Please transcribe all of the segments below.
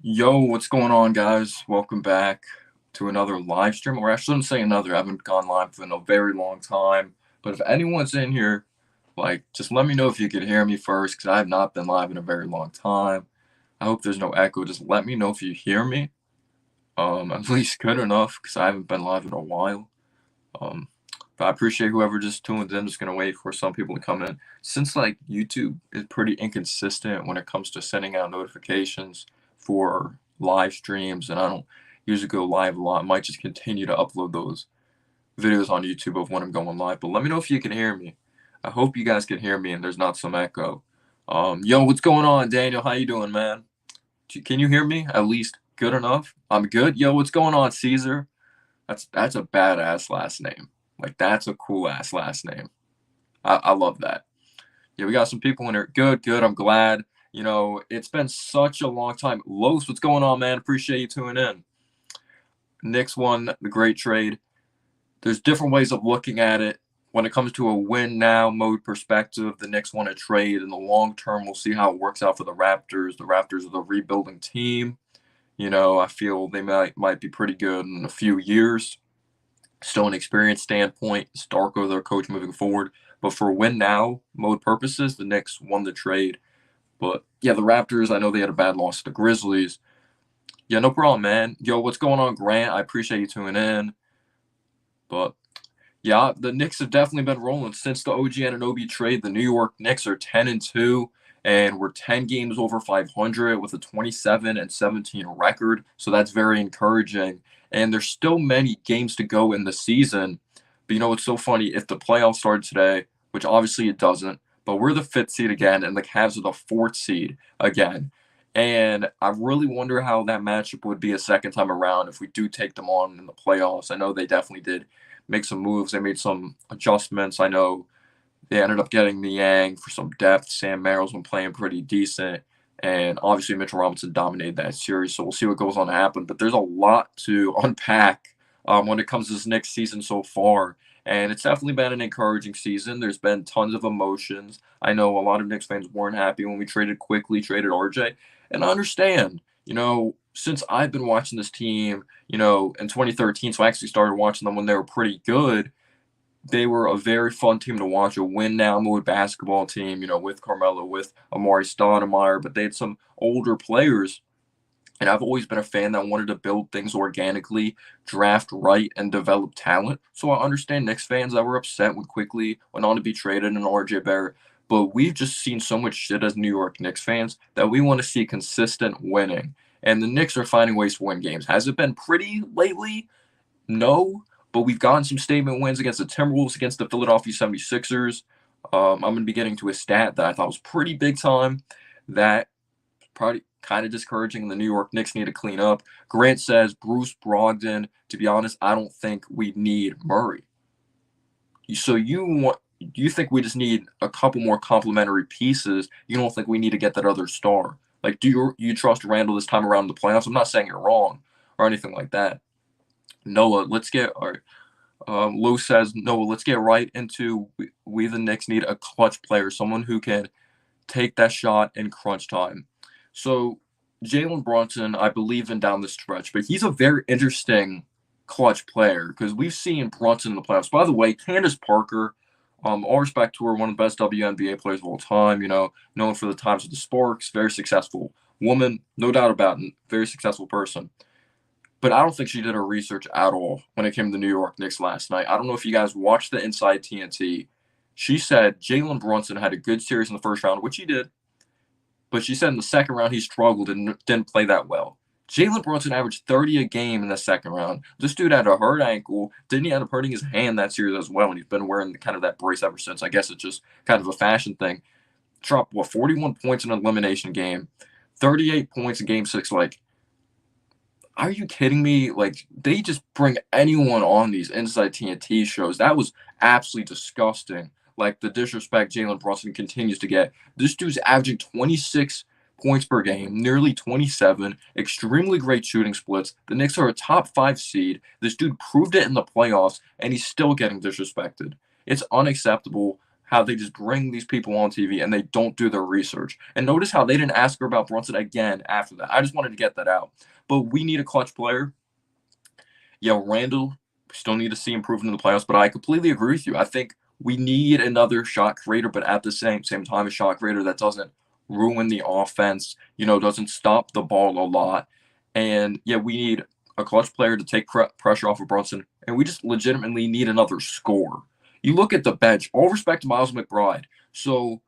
Yo, what's going on, guys? Welcome back to another live stream. Or I shouldn't say another. I haven't gone live in a very long time. But if anyone's in here, just let me know if you could hear me first, because I have not been live in a very long time. I hope there's no echo. Just let me know if you hear me. At least good enough, because I haven't been live in a while. Um, but I appreciate whoever just tuned in. Just gonna wait for some people to come in. Since YouTube is pretty inconsistent when it comes to sending out notifications for live streams, and I don't usually go live a lot. I might just continue to upload those videos on YouTube of when I'm going live. But let me know if you can hear me. I hope you guys can hear me and there's not some echo. Yo, what's going on, Daniel? How you doing, man? Can you hear me? At least good enough? I'm good. Yo, what's going on, Caesar? That's a badass last name. That's a cool ass last name. I love that. Yeah, we got some people in here. Good. I'm glad. It's been such a long time. Los, what's going on, man? Appreciate you tuning in. Knicks won the great trade. There's different ways of looking at it. When it comes to a win now mode perspective, the Knicks won a trade. In the long term, we'll see how it works out for the Raptors. The Raptors are the rebuilding team. I feel they might be pretty good in a few years. Still an experience standpoint, it's Darko, their coach, moving forward. But for win now mode purposes, the Knicks won the trade. But yeah, the Raptors, I know they had a bad loss to the Grizzlies. Yeah, no problem, man. Yo, what's going on, Grant? I appreciate you tuning in. But yeah, the Knicks have definitely been rolling since the OG Anunoby trade. The New York Knicks are 10-2, and we're 10 games over 500 with a 27-17 record. So that's very encouraging. And there's still many games to go in the season. But it's so funny. If the playoffs started today, which obviously it doesn't, but we're the 5th seed again, and the Cavs are the 4th seed again. And I really wonder how that matchup would be a second time around if we do take them on in the playoffs. I know they definitely did make some moves. They made some adjustments. I know they ended up getting Niang for some depth. Sam Merrill's been playing pretty decent. And obviously Mitchell Robinson dominated that series. So we'll see what goes on to happen. But there's a lot to unpack when it comes to this next season so far. And it's definitely been an encouraging season. There's been tons of emotions. I know a lot of Knicks fans weren't happy when we traded RJ. And I understand, since I've been watching this team, in 2013, so I actually started watching them when they were pretty good. They were a very fun team to watch, a win now mode basketball team, with Carmelo, with Amari Stoudemire, but they had some older players. And I've always been a fan that wanted to build things organically, draft right, and develop talent. So I understand Knicks fans that were upset when Quickly went on to be traded and RJ Barrett. But we've just seen so much shit as New York Knicks fans that we want to see consistent winning. And the Knicks are finding ways to win games. Has it been pretty lately? No. But we've gotten some statement wins against the Timberwolves, against the Philadelphia 76ers. I'm going to be getting to a stat that I thought was pretty big time. That probably kind of discouraging. The New York Knicks need to clean up. Grant says Bruce Brogden. To be honest, I don't think we need Murray. So you think we just need a couple more complementary pieces? You don't think we need to get that other star? Do you trust Randall this time around in the playoffs? I'm not saying you're wrong or anything like that. Noah, let's get Lou says, Noah, let's get right into we the Knicks need a clutch player, someone who can take that shot in crunch time. So Jaylen Brunson, I believe in down the stretch, but he's a very interesting clutch player because we've seen Brunson in the playoffs. By the way, Candace Parker, all respect to her, one of the best WNBA players of all time, known for the times of the Sparks, very successful woman, no doubt about it, very successful person. But I don't think she did her research at all when it came to the New York Knicks last night. I don't know if you guys watched the Inside TNT. She said Jaylen Brunson had a good series in the first round, which he did. But she said in the second round he struggled and didn't play that well. Jaylen Brunson averaged 30 a game in the second round. This dude had a hurt ankle. Didn't he end up hurting his hand that series as well? And he's been wearing kind of that brace ever since. I guess it's just kind of a fashion thing. Dropped, 41 points in an elimination game. 38 points in game 6. Are you kidding me? They just bring anyone on these Inside TNT shows. That was absolutely disgusting. The disrespect Jaylen Brunson continues to get. This dude's averaging 26 points per game, nearly 27, extremely great shooting splits. The Knicks are a top 5 seed. This dude proved it in the playoffs, and he's still getting disrespected. It's unacceptable how they just bring these people on TV and they don't do their research. And notice how they didn't ask her about Brunson again after that. I just wanted to get that out. But we need a clutch player. Yeah, Randall, still need to see improvement in the playoffs, but I completely agree with you. I think we need another shot creator, but at the same time, a shot creator that doesn't ruin the offense, doesn't stop the ball a lot. And yeah, we need a clutch player to take pressure off of Brunson, and we just legitimately need another scorer. You look at the bench, all respect to Miles McBride. So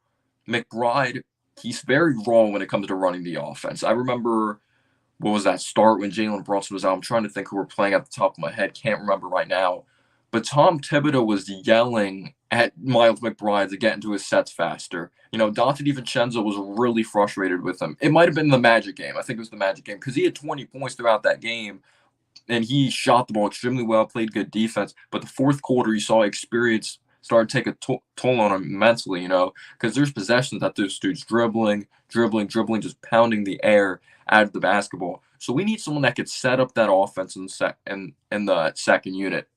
McBride, he's very raw when it comes to running the offense. I remember what was that start when Jaylen Brunson was out? I'm trying to think who were playing at the top of my head. Can't remember right now. But Tom Thibodeau was yelling at Miles McBride to get into his sets faster. Dante DiVincenzo was really frustrated with him. It might have been the Magic game. I think it was the Magic game because he had 20 points throughout that game, and he shot the ball extremely well, played good defense. But the fourth quarter, you saw experience start to take a toll on him mentally, because there's possessions that this dude's dribbling, just pounding the air out of the basketball. So we need someone that could set up that offense in the second unit,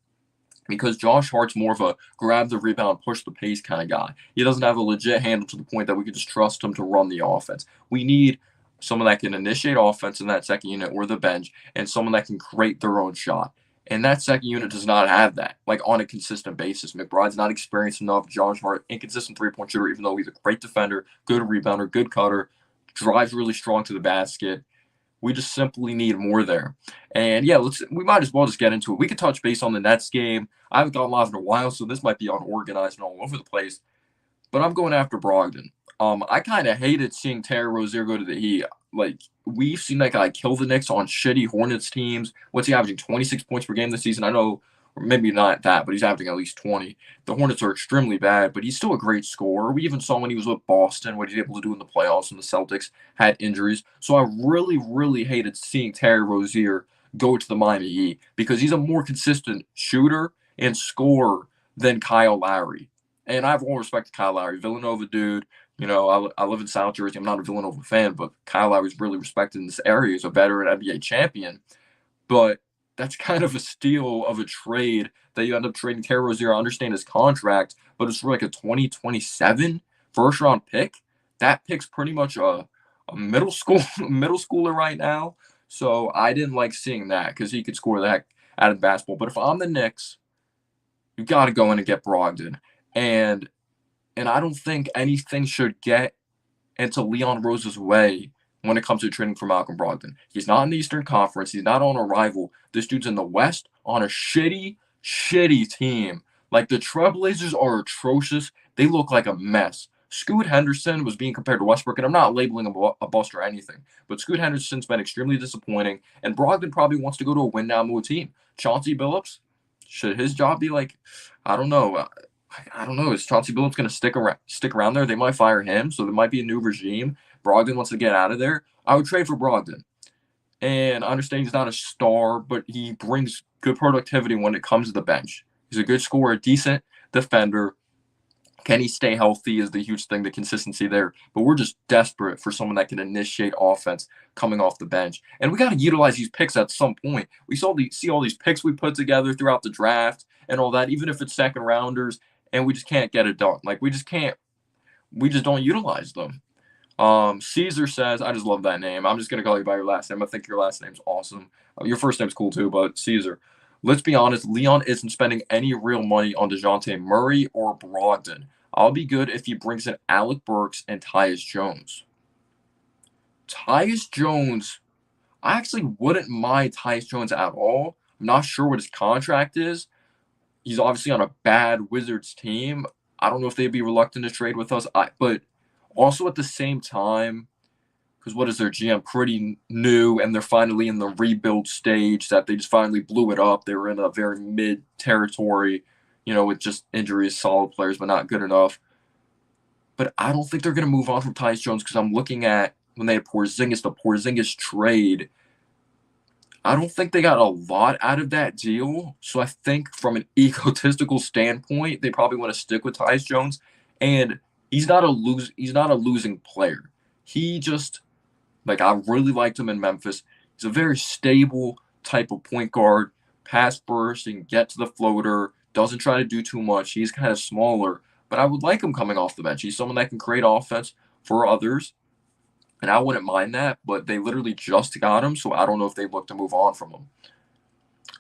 because Josh Hart's more of a grab the rebound, push the pace kind of guy. He doesn't have a legit handle to the point that we can just trust him to run the offense. We need someone that can initiate offense in that second unit or the bench, and someone that can create their own shot. And that second unit does not have that, like, on a consistent basis. McBride's not experienced enough. Josh Hart, inconsistent three-point shooter, even though he's a great defender, good rebounder, good cutter, drives really strong to the basket. We just simply need more there. And yeah, we might as well just get into it. We could touch base on the Nets game. I haven't gone live in a while, so this might be unorganized and all over the place. But I'm going after Brogden. I kind of hated seeing Terry Rozier go to the Heat. Like, we've seen that guy kill the Knicks on shitty Hornets teams. What's he averaging? 26 points per game this season? I know, or maybe not that, but he's averaging at least 20. The Hornets are extremely bad, but he's still a great scorer. We even saw when he was with Boston what he's able to do in the playoffs, and the Celtics had injuries. So I really, really hated seeing Terry Rozier go to the Miami Heat, because he's a more consistent shooter and scorer than Kyle Lowry. And I have all respect to Kyle Lowry, Villanova dude. I live in South Jersey. I'm not a Villanova fan, but Kyle Lowry's really respected in this area. He's a veteran NBA champion. But that's kind of a steal of a trade that you end up trading Terry Rozier. I understand his contract, but it's for like a 2027 first-round pick. That pick's pretty much a middle schooler right now. So I didn't like seeing that, because he could score the heck out of basketball. But if I'm the Knicks, you got to go in and get Brogden. And I don't think anything should get into Leon Rose's way when it comes to trading for Malcolm Brogdon. He's not in the Eastern Conference. He's not on a rival. This dude's in the West on a shitty team. Like, the Trailblazers are atrocious. They look like a mess. Scoot Henderson was being compared to Westbrook, and I'm not labeling him a bust or anything, but Scoot Henderson's been extremely disappointing, and Brogdon probably wants to go to a win-now-move team. Chauncey Billups, should his job be like, I don't know. Is Chauncey Billups going to stick around there? They might fire him, so there might be a new regime. Brogdon wants to get out of there. I would trade for Brogdon. And I understand he's not a star, but he brings good productivity when it comes to the bench. He's a good scorer, a decent defender. Can he stay healthy is the huge thing, the consistency there. But we're just desperate for someone that can initiate offense coming off the bench. And we got to utilize these picks at some point. We see all these picks we put together throughout the draft and all that, even if it's second rounders, and we just can't get it done. Like, we just don't utilize them. Caesar says, I just love that name. I'm just going to call you by your last name. I think your last name's awesome. Your first name's cool too, but Caesar. Let's be honest, Leon isn't spending any real money on DeJounte Murray or Brogdon. I'll be good if he brings in Alec Burks and Tyus Jones. Tyus Jones, I actually wouldn't mind Tyus Jones at all. I'm not sure what his contract is. He's obviously on a bad Wizards team. I don't know if they'd be reluctant to trade with us. But also at the same time, because what is their GM? Pretty new, and they're finally in the rebuild stage that they just finally blew it up. They were in a very mid territory, with just injuries, solid players, but not good enough. But I don't think they're going to move on from Tyus Jones, because I'm looking at when they had the Porzingis trade. I don't think they got a lot out of that deal. So I think from an egotistical standpoint, they probably want to stick with Tyus Jones. And he's not a losing player. He just, I really liked him in Memphis. He's a very stable type of point guard, pass first and get to the floater, doesn't try to do too much. He's kind of smaller, but I would like him coming off the bench. He's someone that can create offense for others, and I wouldn't mind that, but they literally just got him, so I don't know if they look to move on from him.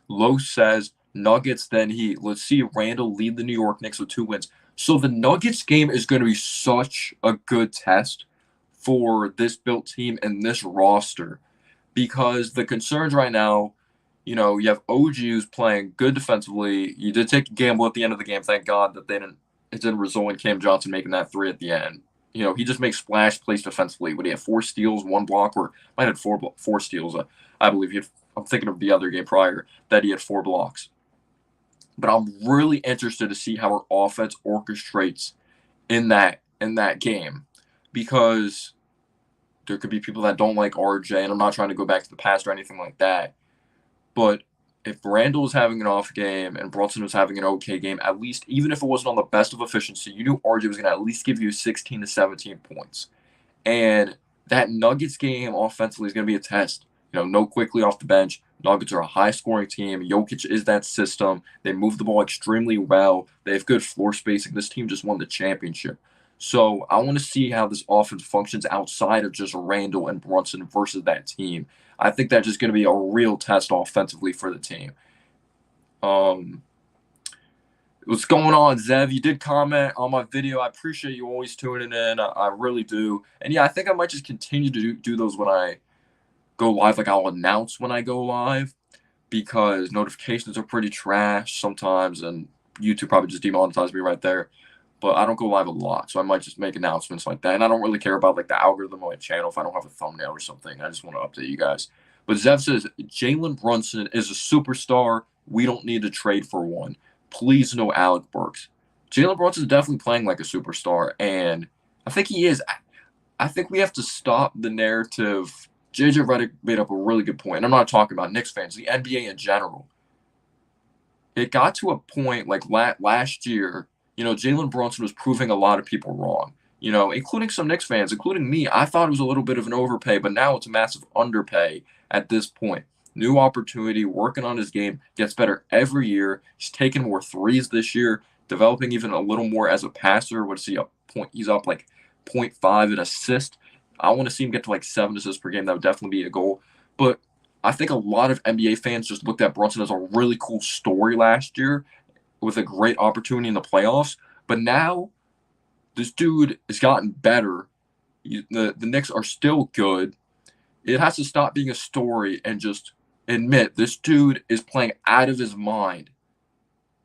Lowe says Nuggets, then Heat. Let's see Randall lead the New York Knicks with 2 wins. So the Nuggets game is going to be such a good test for this built team and this roster because the concerns right now, you have OG who's playing good defensively. You did take a gamble at the end of the game. Thank God that it didn't result in Cam Johnson making that 3 at the end. He just makes splash plays defensively. Would he have 4 steals, 1 block, or might have 4 steals? I believe I'm thinking of the other game prior that he had 4 blocks. But I'm really interested to see how our offense orchestrates in that game because there could be people that don't like RJ, and I'm not trying to go back to the past or anything like that. But if Randall was having an off game and Brunson was having an okay game, at least even if it wasn't on the best of efficiency, you knew RJ was going to at least give you 16 to 17 points. And that Nuggets game offensively is going to be a test. No quickly off the bench. Nuggets are a high-scoring team. Jokic is that system. They move the ball extremely well. They have good floor spacing. This team just won the championship. So I want to see how this offense functions outside of just Randall and Brunson versus that team. I think that's just going to be a real test offensively for the team. What's going on, Zev? You did comment on my video. I appreciate you always tuning in. I really do. And yeah, I think I might just continue to do those when I go live. Like I'll announce when I go live because notifications are pretty trash sometimes, and YouTube probably just demonetized me right there. But I don't go live a lot, so I might just make announcements like that. And I don't really care about like the algorithm on my channel if I don't have a thumbnail or something. I just want to update you guys. But Zev says Jaylen Brunson is a superstar. We don't need to trade for one. Please no Alec Burks. Jaylen Brunson is definitely playing like a superstar, and I think he is. I think we have to stop the narrative. JJ Redick made up a really good point. And I'm not talking about Knicks fans, the NBA in general. It got to a point like last year, Jaylen Brunson was proving a lot of people wrong, including some Knicks fans, including me. I thought it was a little bit of an overpay, but now it's a massive underpay at this point. New opportunity, working on his game, gets better every year. He's taking more threes this year, developing even a little more as a passer. What is he up? He's up like 0.5 in assist. I want to see him get to like 7 assists per game. That would definitely be a goal. But I think a lot of NBA fans just looked at Brunson as a really cool story last year with a great opportunity in the playoffs. But now this dude has gotten better. The Knicks are still good. It has to stop being a story and just admit this dude is playing out of his mind.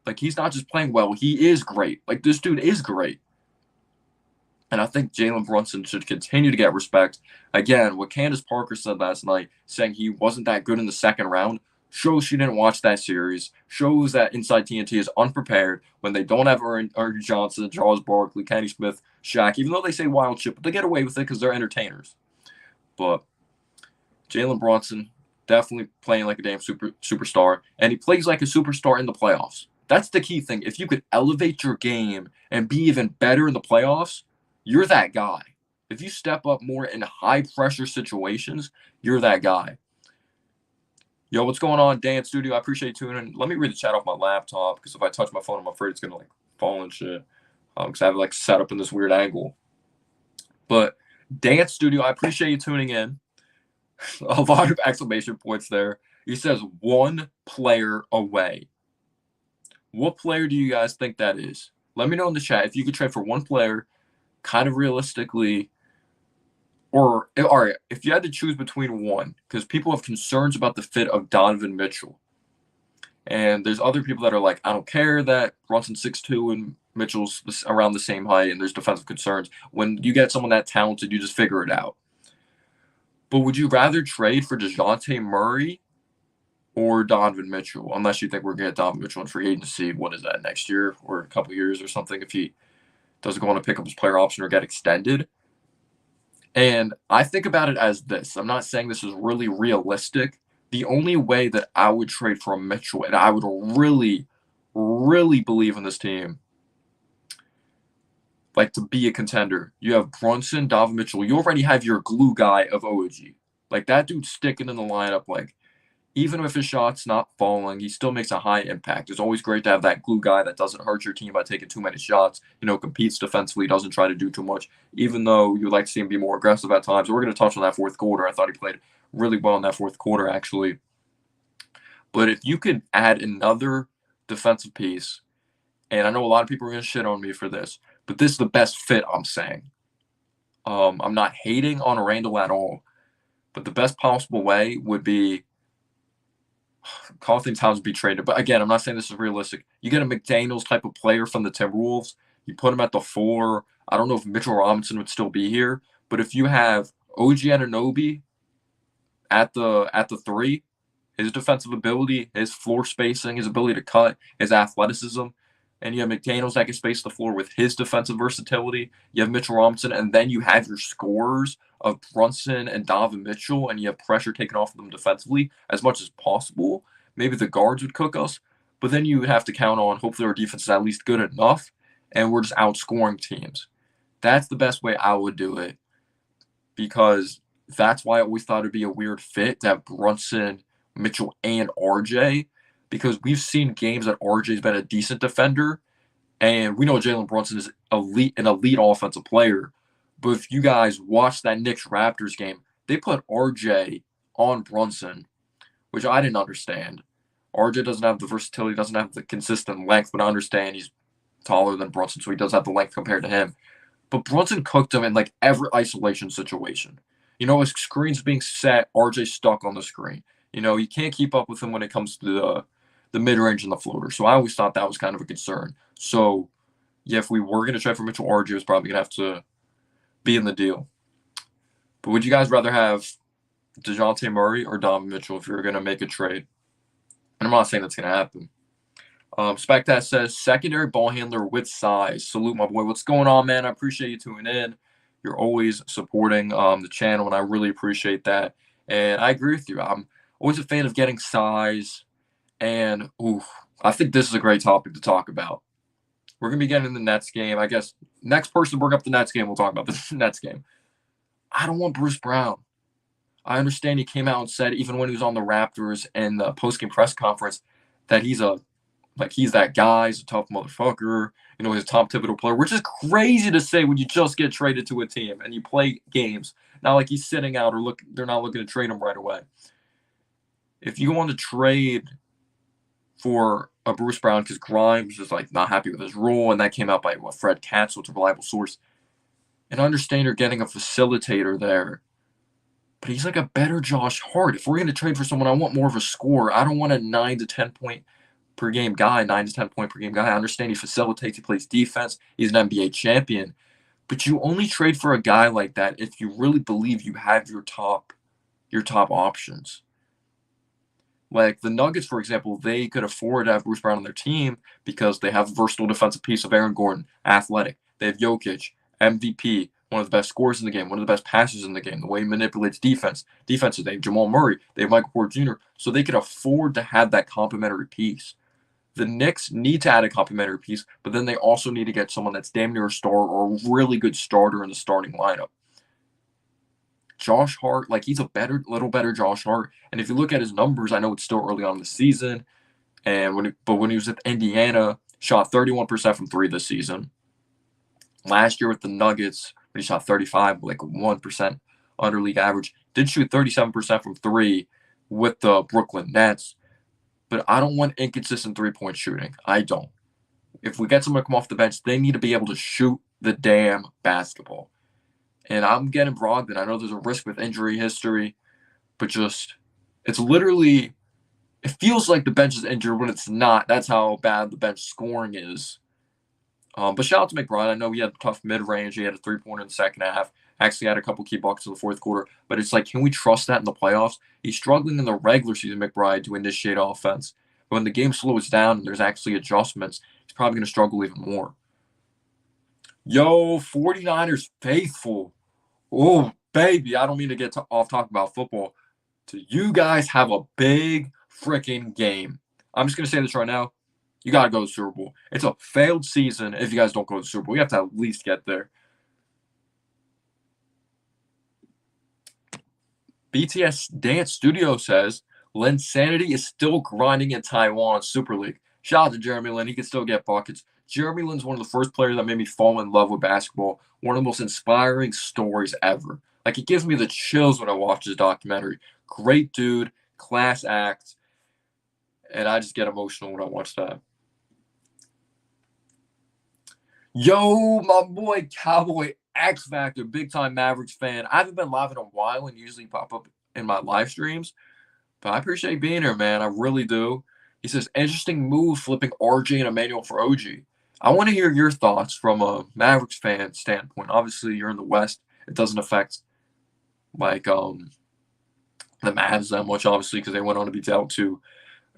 Like, he's not just playing well. He is great. Like, this dude is great. And I think Jaylen Brunson should continue to get respect. Again, what Candace Parker said last night, saying he wasn't that good in the second round, shows she didn't watch that series, shows that Inside TNT is unprepared when they don't have Ernie Johnson, Charles Barkley, Kenny Smith, Shaq, even though they say wild shit, but they get away with it because they're entertainers. But Jaylen Brunson, definitely playing like a damn superstar, and he plays like a superstar in the playoffs. That's the key thing. If you could elevate your game and be even better in the playoffs, you're that guy. If you step up more in high-pressure situations, you're that guy. Yo, what's going on, Dan Studio? I appreciate you tuning in. Let me read the chat off my laptop, because if I touch my phone, I'm afraid it's going to, like, fall and shit. Because I have it, like, set up in this weird angle. But, Dan Studio, I appreciate you tuning in. A lot of exclamation points there. He says, 1 player away. What player do you guys think that is? Let me know in the chat if you could trade for 1 player, kind of realistically, or all right, if you had to choose between 1, because people have concerns about the fit of Donovan Mitchell. And there's other people that are like, I don't care that Brunson's 6'2" and Mitchell's around the same height, and there's defensive concerns. When you get someone that talented, you just figure it out. But would you rather trade for DeJounte Murray or Donovan Mitchell? Unless you think we're going to get Donovan Mitchell in free agency, what is that, next year or a couple years or something, if he doesn't go on to pick up his player option or get extended. And I think about it as this. I'm not saying this is really realistic. The only way that I would trade for a Mitchell, and I would really, really believe in this team, like to be a contender, you have Brunson, Donovan Mitchell. You already have your glue guy of OG. Like, that dude's sticking in the lineup. Like, even if his shot's not falling, he still makes a high impact. It's always great to have that glue guy that doesn't hurt your team by taking too many shots, competes defensively, doesn't try to do too much, even though you'd like to see him be more aggressive at times. We're going to touch on that fourth quarter. I thought he played really well in that fourth quarter, actually. But if you could add another defensive piece, and I know a lot of people are going to shit on me for this, but this is the best fit, I'm saying. I'm not hating on Randall at all, but the best possible way would be Carlton Towns be traded. But again, I'm not saying this is realistic. You get a McDaniels type of player from the Timberwolves. You put him at the 4. I don't know if Mitchell Robinson would still be here, but if you have OG Anunoby at the 3, his defensive ability, his floor spacing, his ability to cut, his athleticism, and you have McDaniels that can space the floor with his defensive versatility. You have Mitchell Robinson, and then you have your scorers of Brunson and Donovan Mitchell, and you have pressure taken off of them defensively as much as possible. Maybe the guards would cook us, but then you have to count on hopefully our defense is at least good enough, and we're just outscoring teams. That's the best way I would do it, because that's why I always thought it'd be a weird fit to have Brunson, Mitchell, and RJ, because we've seen games that RJ's been a decent defender, and we know Jaylen Brunson is an elite offensive player. But if you guys watch that Knicks Raptors game, they put RJ on Brunson, which I didn't understand. RJ doesn't have the versatility, doesn't have the consistent length, but I understand he's taller than Brunson, so he does have the length compared to him. But Brunson cooked him in like every isolation situation. His screen's being set, RJ's stuck on the screen. You can't keep up with him when it comes to the mid-range and the floater. So I always thought that was kind of a concern. So, yeah, if we were going to trade for Mitchell, RJ was probably going to have to be in the deal. But would you guys rather have DeJounte Murray or Donovan Mitchell if you were going to make a trade? And I'm not saying that's going to happen. Spectat says, secondary ball handler with size. Salute, my boy. What's going on, man? I appreciate you tuning in. You're always supporting the channel, and I really appreciate that. And I agree with you. I'm always a fan of getting size. And I think this is a great topic to talk about. We're going to be getting in the Nets game. I guess next person to bring up the Nets game, we'll talk about the Nets game. I don't want Bruce Brown. I understand he came out and said, even when he was on the Raptors and the post-game press conference, that he's that guy. He's a tough motherfucker. He's a top Thibodeau player, which is crazy to say when you just get traded to a team and you play games. Not like he's sitting out or they're not looking to trade him right away. If you want to trade for a Bruce Brown, because Grimes is not happy with his role, and that came out by Fred Katz, so it's a reliable source. And I understand you're getting a facilitator there, but he's like a better Josh Hart. If we're going to trade for someone, I want more of a scorer. I don't want a 9 to 10 point per game guy, 9 to 10 point per game guy. I understand he facilitates, he plays defense, he's an NBA champion, but you only trade for a guy like that if you really believe you have your top options. Like the Nuggets, for example, they could afford to have Bruce Brown on their team because they have a versatile defensive piece of Aaron Gordon, athletic. They have Jokic, MVP, one of the best scorers in the game, one of the best passers in the game, the way he manipulates defenses. They have Jamal Murray, they have Michael Porter Jr., so they could afford to have that complementary piece. The Knicks need to add a complementary piece, but then they also need to get someone that's damn near a star or a really good starter in the starting lineup. Josh Hart, he's a little better Josh Hart. And if you look at his numbers, I know it's still early on in the season, but when he was at Indiana, shot 31% from 3 this season. Last year with the Nuggets, when he shot 35, 1% under league average, did shoot 37% from 3 with the Brooklyn Nets. But I don't want inconsistent three-point shooting. I don't. If we get someone to come off the bench, they need to be able to shoot the damn basketball. And I'm getting Brogden. I know there's a risk with injury history, but it feels like the bench is injured when it's not. That's how bad the bench scoring is. But shout out to McBride. I know he had a tough mid-range. He had a three-pointer in the second half. Actually had a couple key buckets in the fourth quarter. But it's can we trust that in the playoffs? He's struggling in the regular season, McBride, to initiate offense. But when the game slows down and there's actually adjustments, he's probably going to struggle even more. Yo, 49ers faithful. Oh, baby, I don't mean to get off talking about football. So you guys have a big freaking game. I'm just going to say this right now. You got to go to the Super Bowl. It's a failed season if you guys don't go to the Super Bowl. You have to at least get there. BTS Dance Studio says, Linsanity is still grinding in Taiwan Super League. Shout out to Jeremy Lin. He can still get buckets. Jeremy Lin's one of the first players that made me fall in love with basketball. One of the most inspiring stories ever. Like, it gives me the chills when I watch his documentary. Great dude, class act, and I just get emotional when I watch that. Yo, my boy Cowboy X Factor, big time Mavericks fan. I haven't been live in a while and usually pop up in my live streams, but I appreciate being here, man. I really do. He says, interesting move flipping RJ and Emmanuel for OG. I want to hear your thoughts from a Mavericks fan standpoint. Obviously, you're in the West. It doesn't affect like the Mavs that much, obviously, because they went on to be dealt to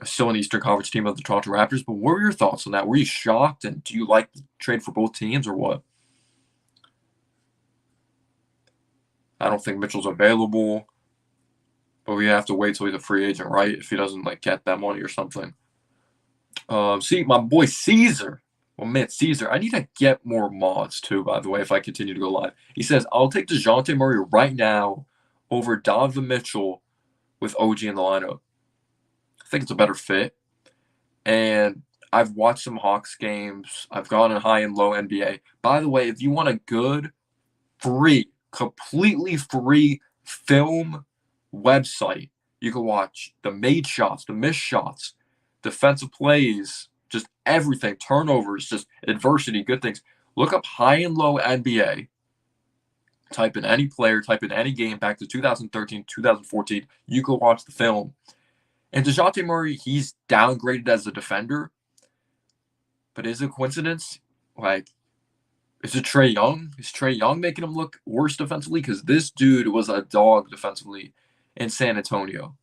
still an Eastern Conference team of the Toronto Raptors. But what were your thoughts on that? Were you shocked, and do you like the trade for both teams or what? I don't think Mitchell's available, but we have to wait till he's a free agent, right? If he doesn't like get that money or something. See, my boy Caesar. Well, man, Caesar, I need to get more mods too, by the way, if I continue to go live. He says, I'll take DeJounte Murray right now over Donovan Mitchell with OG in the lineup. I think it's a better fit. And I've watched some Hawks games. I've gone in high and low NBA. By the way, if you want a good, free, completely free film website, you can watch the made shots, the missed shots, defensive plays, just everything, turnovers, just adversity, good things. Look up high and low NBA. Type in any player, type in any game back to 2013, 2014. You can watch the film. And DeJounte Murray, he's downgraded as a defender. But is it a coincidence? Like, is it Trae Young? Is Trae Young making him look worse defensively? Because this dude was a dog defensively in San Antonio.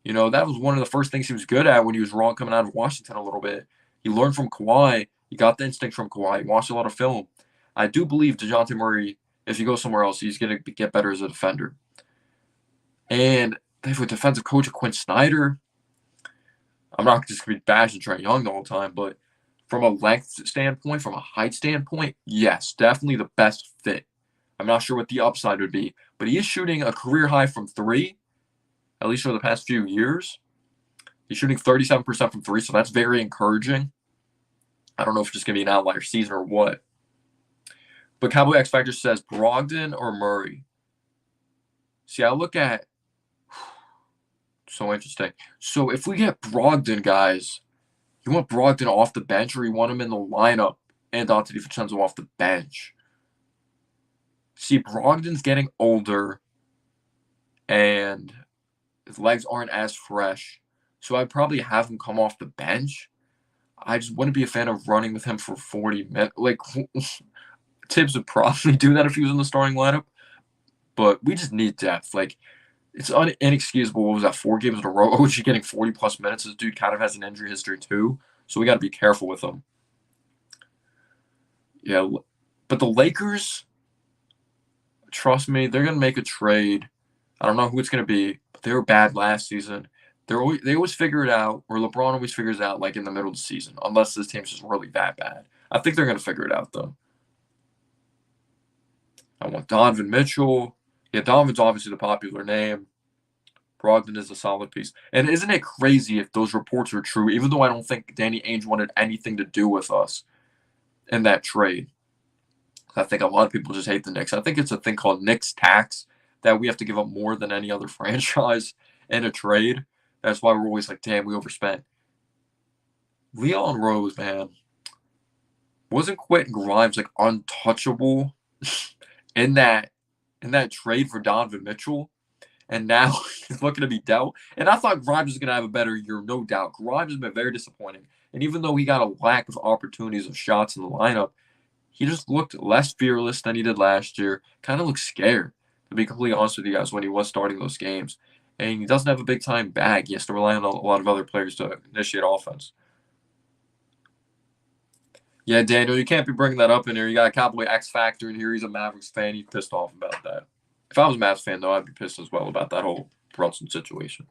You know, that was one of the first things he was good at when he was raw coming out of Washington a little bit. He learned from Kawhi. He got the instinct from Kawhi. He watched a lot of film. I do believe DeJounte Murray, if he goes somewhere else, he's going to get better as a defender. And they have a defensive coach, Quinn Snyder. I'm not just going to be bashing Trae Young the whole time, but from a length standpoint, from a height standpoint, yes, definitely the best fit. I'm not sure what the upside would be, but he is shooting a career high from three, at least for the past few years. He's shooting 37% from three, so that's very encouraging. I don't know if it's just going to be an outlier season or what. But Cowboy X Factor says Brogden or Murray. See, I look at so interesting. So if we get Brogdon, guys, you want Brogdon off the bench or you want him in the lineup and Dante DiVincenzo off the bench? See, Brogdon's getting older and his legs aren't as fresh. So I'd probably have him come off the bench. I just wouldn't be a fan of running with him for 40 minutes. Like, Tibbs would probably do that if he was in the starting lineup. But we just need depth. Like, it's inexcusable. What was that, 4 games in a row? OG getting 40-plus minutes. This dude kind of has an injury history, too. So we got to be careful with him. Yeah, but the Lakers, trust me, they're going to make a trade. I don't know who it's going to be, but they were bad last season. They always figure it out, or LeBron always figures it out, like, in the middle of the season, unless this team's just really that bad. I think they're going to figure it out, though. I want Donovan Mitchell. Yeah, Donovan's obviously the popular name. Brogdon is a solid piece. And isn't it crazy if those reports are true, even though I don't think Danny Ainge wanted anything to do with us in that trade? I think a lot of people just hate the Knicks. I think it's a thing called Knicks tax that we have to give up more than any other franchise in a trade. That's why we're always like, damn, we overspent. Leon Rose, man. Wasn't Quentin Grimes like untouchable in that trade for Donovan Mitchell? And now he's looking to be dealt. And I thought Grimes was going to have a better year, no doubt. Grimes has been very disappointing. And even though he got a lack of opportunities of shots in the lineup, he just looked less fearless than he did last year. Kind of looked scared, to be completely honest with you guys, when he was starting those games. And he doesn't have a big-time bag. He has to rely on a lot of other players to initiate offense. Yeah, Daniel, you can't be bringing that up in here. You got a Cowboy X Factor in here. He's a Mavericks fan. He's pissed off about that. If I was a Mavs fan, though, I'd be pissed as well about that whole Brunson situation.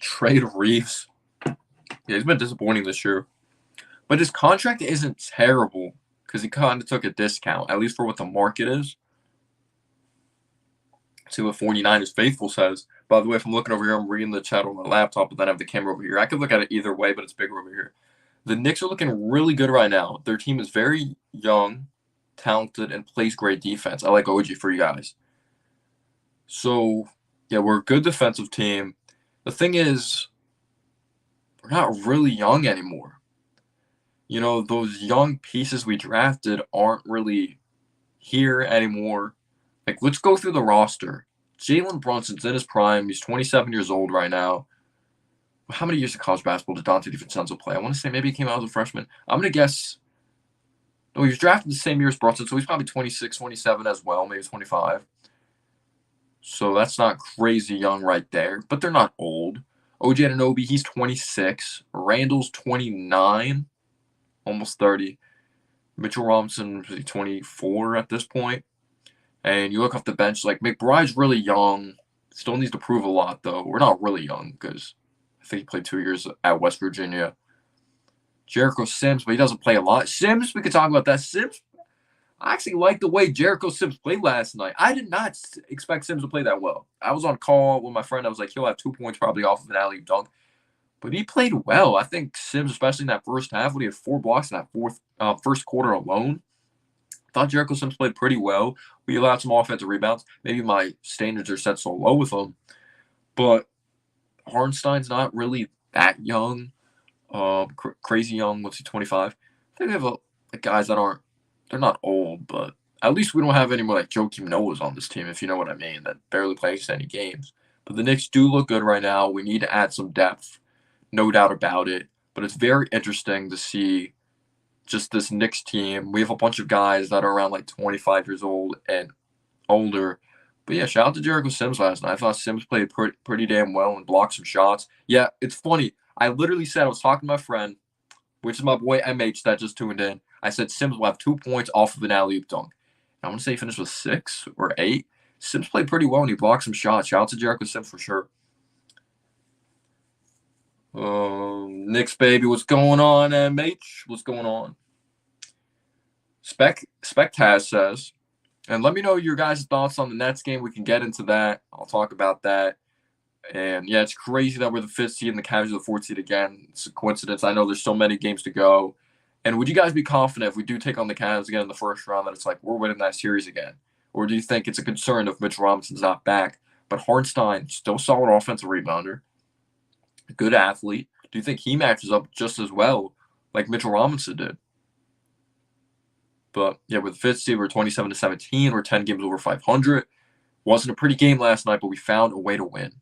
Trade Reeves. Yeah, he's been disappointing this year. But his contract isn't terrible because he kind of took a discount, at least for what the market is. See what 49ers Faithful says. By the way, if I'm looking over here, I'm reading the chat on my laptop, but then I have the camera over here. I could look at it either way, but it's bigger over here. The Knicks are looking really good right now. Their team is very young, talented, and plays great defense. I like OG for you guys. So, yeah, we're a good defensive team. The thing is, we're not really young anymore. You know, those young pieces we drafted aren't really here anymore. Like, let's go through the roster. Jaylen Brunson's in his prime. He's 27 years old right now. How many years of college basketball did Dante DiVincenzo play? I want to say maybe he came out as a freshman. I'm going to guess. No, he was drafted the same year as Brunson, so he's probably 26, 27 as well, maybe 25. So that's not crazy young right there, but they're not old. OG Anunoby, he's 26. Randall's 29, almost 30. Mitchell Robinson, 24 at this point. And you look off the bench, like McBride's really young. Still needs to prove a lot, though. We're not really young because I think he played 2 years at West Virginia. Jericho Sims, but he doesn't play a lot. Sims, we could talk about that. Sims, I actually like the way Jericho Sims played last night. I did not expect Sims to play that well. I was on call with my friend. I was like, he'll have 2 points probably off of an alley dunk. But he played well. I think Sims, especially in that first half, when he had 4 blocks in that first quarter alone, I thought Jericho Sims played pretty well. We allowed some offensive rebounds. Maybe my standards are set so low with him. But Hartenstein's not really that young. Crazy young. What's he, 25? I think they have guys that aren't, they're not old, but at least we don't have any more like Joakim Noahs on this team, if you know what I mean, that barely plays any games. But the Knicks do look good right now. We need to add some depth, no doubt about it. But it's very interesting to see just this Knicks team. We have a bunch of guys that are around like 25 years old and older. But yeah, shout out to Jericho Sims last night. I thought Sims played pretty damn well and blocked some shots. Yeah, it's funny. I literally said, I was talking to my friend, which is my boy MH that just tuned in. I said Sims will have 2 points off of an alley-oop dunk. I want to say he finished with 6 or 8. Sims played pretty well and he blocked some shots. Shout out to Jericho Sims for sure. Knicks, baby, what's going on, MH? What's going on? Spectaz says, and let me know your guys' thoughts on the Nets game. We can get into that. I'll talk about that. And yeah, it's crazy that we're the 5th seed and the Cavs are the 4th seed again. It's a coincidence. I know there's so many games to go. And would you guys be confident if we do take on the Cavs again in the first round that it's like we're winning that series again? Or do you think it's a concern if Mitchell Robinson's not back? But Hartenstein, still solid offensive rebounder, good athlete. Do you think he matches up just as well like Mitchell Robinson did? But yeah, with the 5th seed, we're 27-17. We're 10 games over 500. Wasn't a pretty game last night, but we found a way to win.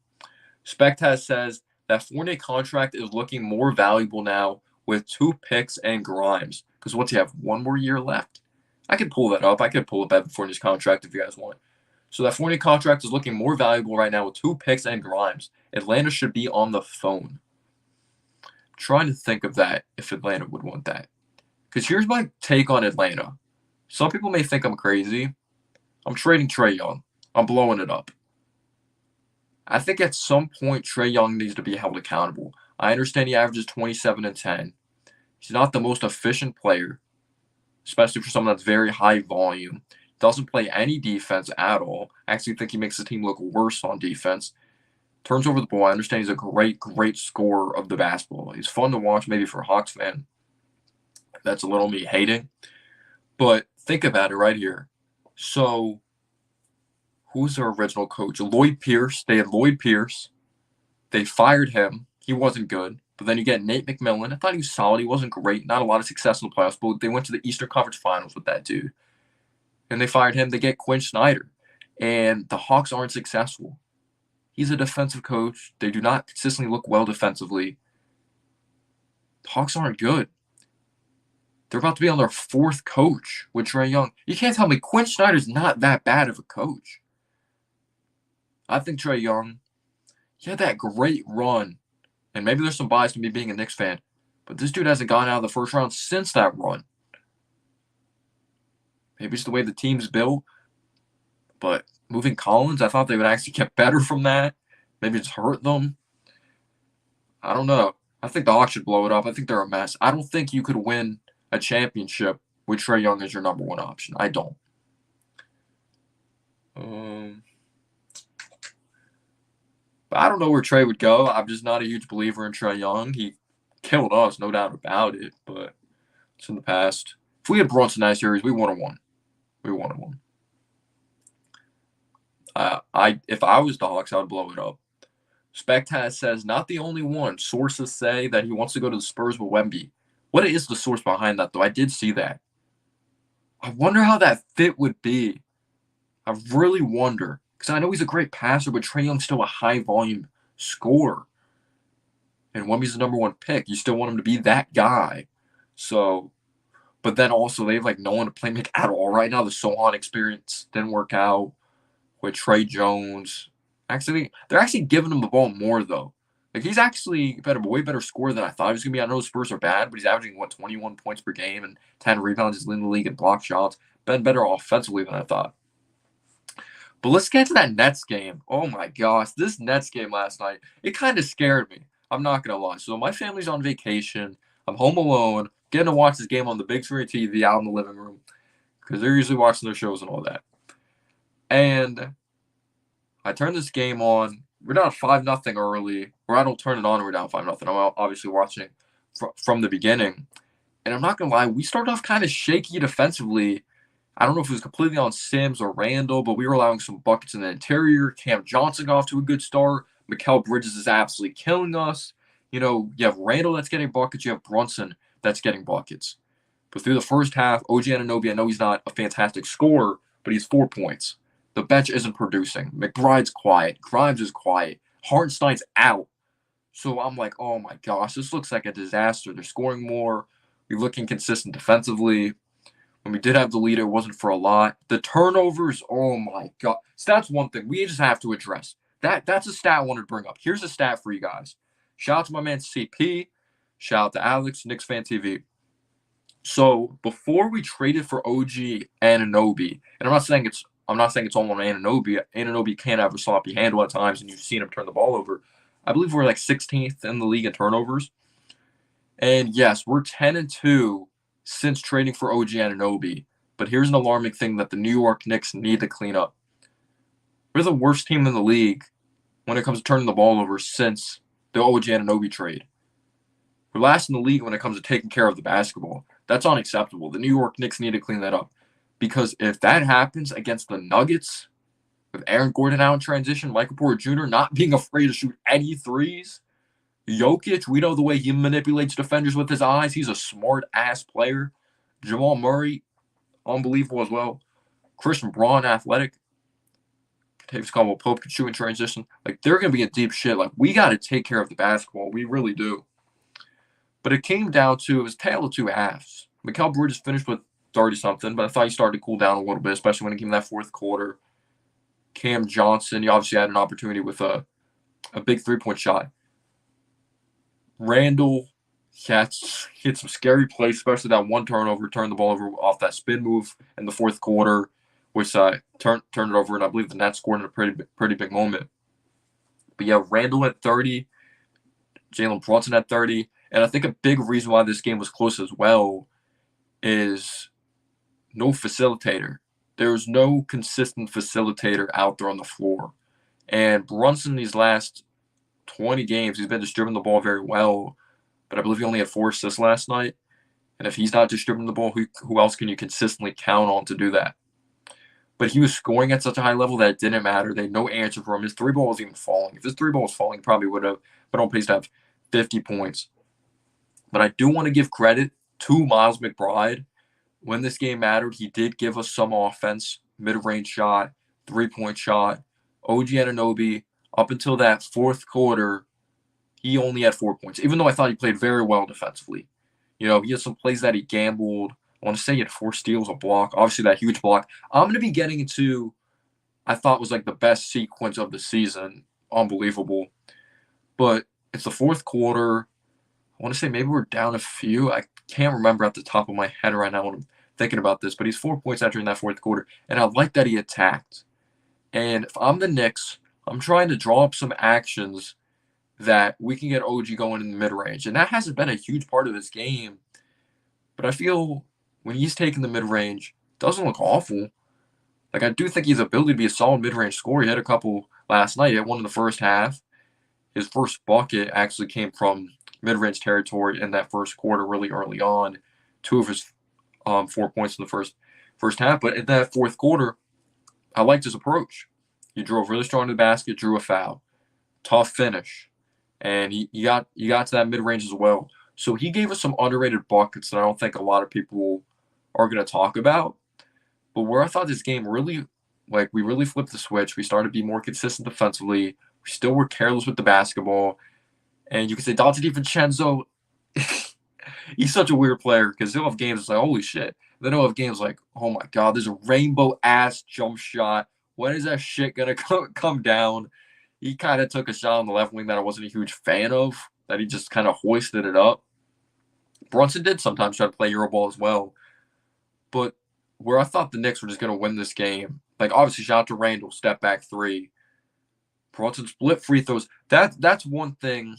Spectaz says that Fournier contract is looking more valuable now with 2 picks and Grimes. Because what's he have? 1 more year left? I could pull that up. I could pull up Evan Fournier's contract if you guys want. So that Fournier contract is looking more valuable right now with 2 picks and Grimes. Atlanta should be on the phone. I'm trying to think of that if Atlanta would want that. Because here's my take on Atlanta. Some people may think I'm crazy. I'm trading Trae Young. I'm blowing it up. I think at some point Trae Young needs to be held accountable. I understand he averages 27 and 10. He's not the most efficient player, especially for someone that's very high volume. Doesn't play any defense at all. I actually think he makes the team look worse on defense. Turns over the ball. I understand he's a great, great scorer of the basketball. He's fun to watch, maybe for a Hawks fan. That's a little me hating. But think about it right here. So, who's their original coach? Lloyd Pierce. They had Lloyd Pierce. They fired him. He wasn't good. But then you get Nate McMillan. I thought he was solid. He wasn't great. Not a lot of success in the playoffs, but they went to the Eastern Conference Finals with that dude. And they fired him. They get Quinn Snyder. And the Hawks aren't successful. He's a defensive coach. They do not consistently look well defensively. The Hawks aren't good. They're about to be on their 4th coach with Trae Young. You can't tell me Quinn Snyder's not that bad of a coach. I think Trae Young, he had that great run. And maybe there's some bias to me being a Knicks fan. But this dude hasn't gone out of the first round since that run. Maybe it's the way the team's built. But moving Collins, I thought they would actually get better from that. Maybe it's hurt them. I don't know. I think the Hawks should blow it up. I think they're a mess. I don't think you could win a championship with Trae Young as your number 1 option. I don't. But I don't know where Trey would go. I'm just not a huge believer in Trey Young. He killed us, no doubt about it, but it's in the past. If we had Brunson that series, we would have won. We would have won. If I was the Hawks, I would blow it up. Spectaz says, not the only one. Sources say that he wants to go to the Spurs with Wemby. What is the source behind that, though? I did see that. I wonder how that fit would be. I really wonder. Because I know he's a great passer, but Trae Young's still a high-volume scorer. And Wemby's the number one pick. You still want him to be that guy. So, but then also they have like no one to play make at all right now. The Sohan experience didn't work out with Trey Jones. Actually, they're actually giving him the ball more, though. Like, he's actually way better scorer than I thought he was going to be. I know the Spurs are bad, but he's averaging, 21 points per game and 10 rebounds. He's leading the league in block shots. Been better offensively than I thought. But let's get to that Nets game. Oh, my gosh. This Nets game last night, it kind of scared me. I'm not going to lie. So my family's on vacation. I'm home alone, getting to watch this game on the big screen TV out in the living room because they're usually watching their shows and all that. And I turn this game on. We're down 5-0 early. Or I don't turn it on. We're down 5-0. I'm obviously watching from the beginning. And I'm not going to lie, we started off kind of shaky defensively. I don't know if it was completely on Sims or Randall, but we were allowing some buckets in the interior. Cam Johnson got off to a good start. Mikal Bridges is absolutely killing us. You have Randall that's getting buckets. You have Brunson that's getting buckets. But through the first half, OG Anunoby, I know he's not a fantastic scorer, but he's 4 points. The bench isn't producing. McBride's quiet. Grimes is quiet. Hartenstein's out. So I'm like, oh my gosh, this looks like a disaster. They're scoring more. We're looking consistent defensively. When we did have the lead, it wasn't for a lot. The turnovers, oh my God. So that's one thing we just have to address. That's a stat I wanted to bring up. Here's a stat for you guys. Shout out to my man CP. Shout out to Alex, Knicks Fan TV. So before we traded for OG Anunoby, and I'm not saying it's all on Anunoby. Anunoby can have a sloppy handle at times, and you've seen him turn the ball over. I believe we're like 16th in the league in turnovers. And yes, we're 10-2 since trading for OG Anunoby. But here's an alarming thing that the New York Knicks need to clean up. We're the worst team in the league when it comes to turning the ball over since the OG Anunoby trade. We're last in the league when it comes to taking care of the basketball. That's unacceptable. The New York Knicks need to clean that up. Because if that happens against the Nuggets, with Aaron Gordon out in transition, Michael Porter Jr. not being afraid to shoot any threes, Jokic, we know the way he manipulates defenders with his eyes. He's a smart-ass player. Jamal Murray, unbelievable as well. Christian Braun, athletic. Tavis Caldwell-Pope can shoot in transition. Like, they're going to be in deep shit. Like, we got to take care of the basketball. We really do. But it came down to, it was tale of two halves. Mikal Bridges finished with 30-something, but I thought he started to cool down a little bit, especially when it came to that fourth quarter. Cam Johnson, he obviously had an opportunity with a big three-point shot. Randall hit some scary plays, especially that one turnover, turned the ball over off that spin move in the fourth quarter, which turned it over, and I believe the Nets scored in a pretty big moment. But yeah, Randall at 30, Jaylen Brunson at 30, and I think a big reason why this game was close as well is no facilitator. There's no consistent facilitator out there on the floor. And Brunson, these last 20 games, he's been distributing the ball very well, but I believe he only had 4 assists last night. And if he's not distributing the ball, who else can you consistently count on to do that? But he was scoring at such a high level that it didn't matter. They had no answer for him. His three ball was even falling. If his three ball was falling, he probably would have been on pace to have 50 points. But I do want to give credit to Miles McBride. When this game mattered, he did give us some offense, mid-range shot, three-point shot. OG Anunoby, up until that fourth quarter, he only had 4 points, even though I thought he played very well defensively. He had some plays that he gambled. I want to say he had 4 steals, a block. Obviously, that huge block. I'm going to be getting into, I thought was like the best sequence of the season. Unbelievable. But it's the fourth quarter. I want to say maybe we're down a few. I can't remember at the top of my head right now when I'm thinking about this, but he's 4 points entering that fourth quarter, and I like that he attacked. And if I'm the Knicks, I'm trying to draw up some actions that we can get OG going in the mid-range. And that hasn't been a huge part of his game. But I feel when he's taking the mid-range, it doesn't look awful. Like, I do think he's ability to be a solid mid-range scorer. He had a couple last night. He had one in the first half. His first bucket actually came from mid-range territory in that first quarter, really early on. 2 of his 4 points in the first half. But in that fourth quarter, I liked his approach. He drove really strong to the basket, drew a foul, tough finish, and he got to that mid-range as well. So he gave us some underrated buckets that I don't think a lot of people are going to talk about. But where I thought this game really, we really flipped the switch. We started to be more consistent defensively. We still were careless with the basketball. And you can say Dante DiVincenzo, he's such a weird player because he'll have games like, holy shit. Then he'll have games like, oh my God, there's a rainbow-ass jump shot. When is that shit going to come down? He kind of took a shot on the left wing that I wasn't a huge fan of, that he just kind of hoisted it up. Brunson did sometimes try to play Euroball as well. But where I thought the Knicks were just going to win this game, obviously shout out to Randall, step back three. Brunson split free throws. That's one thing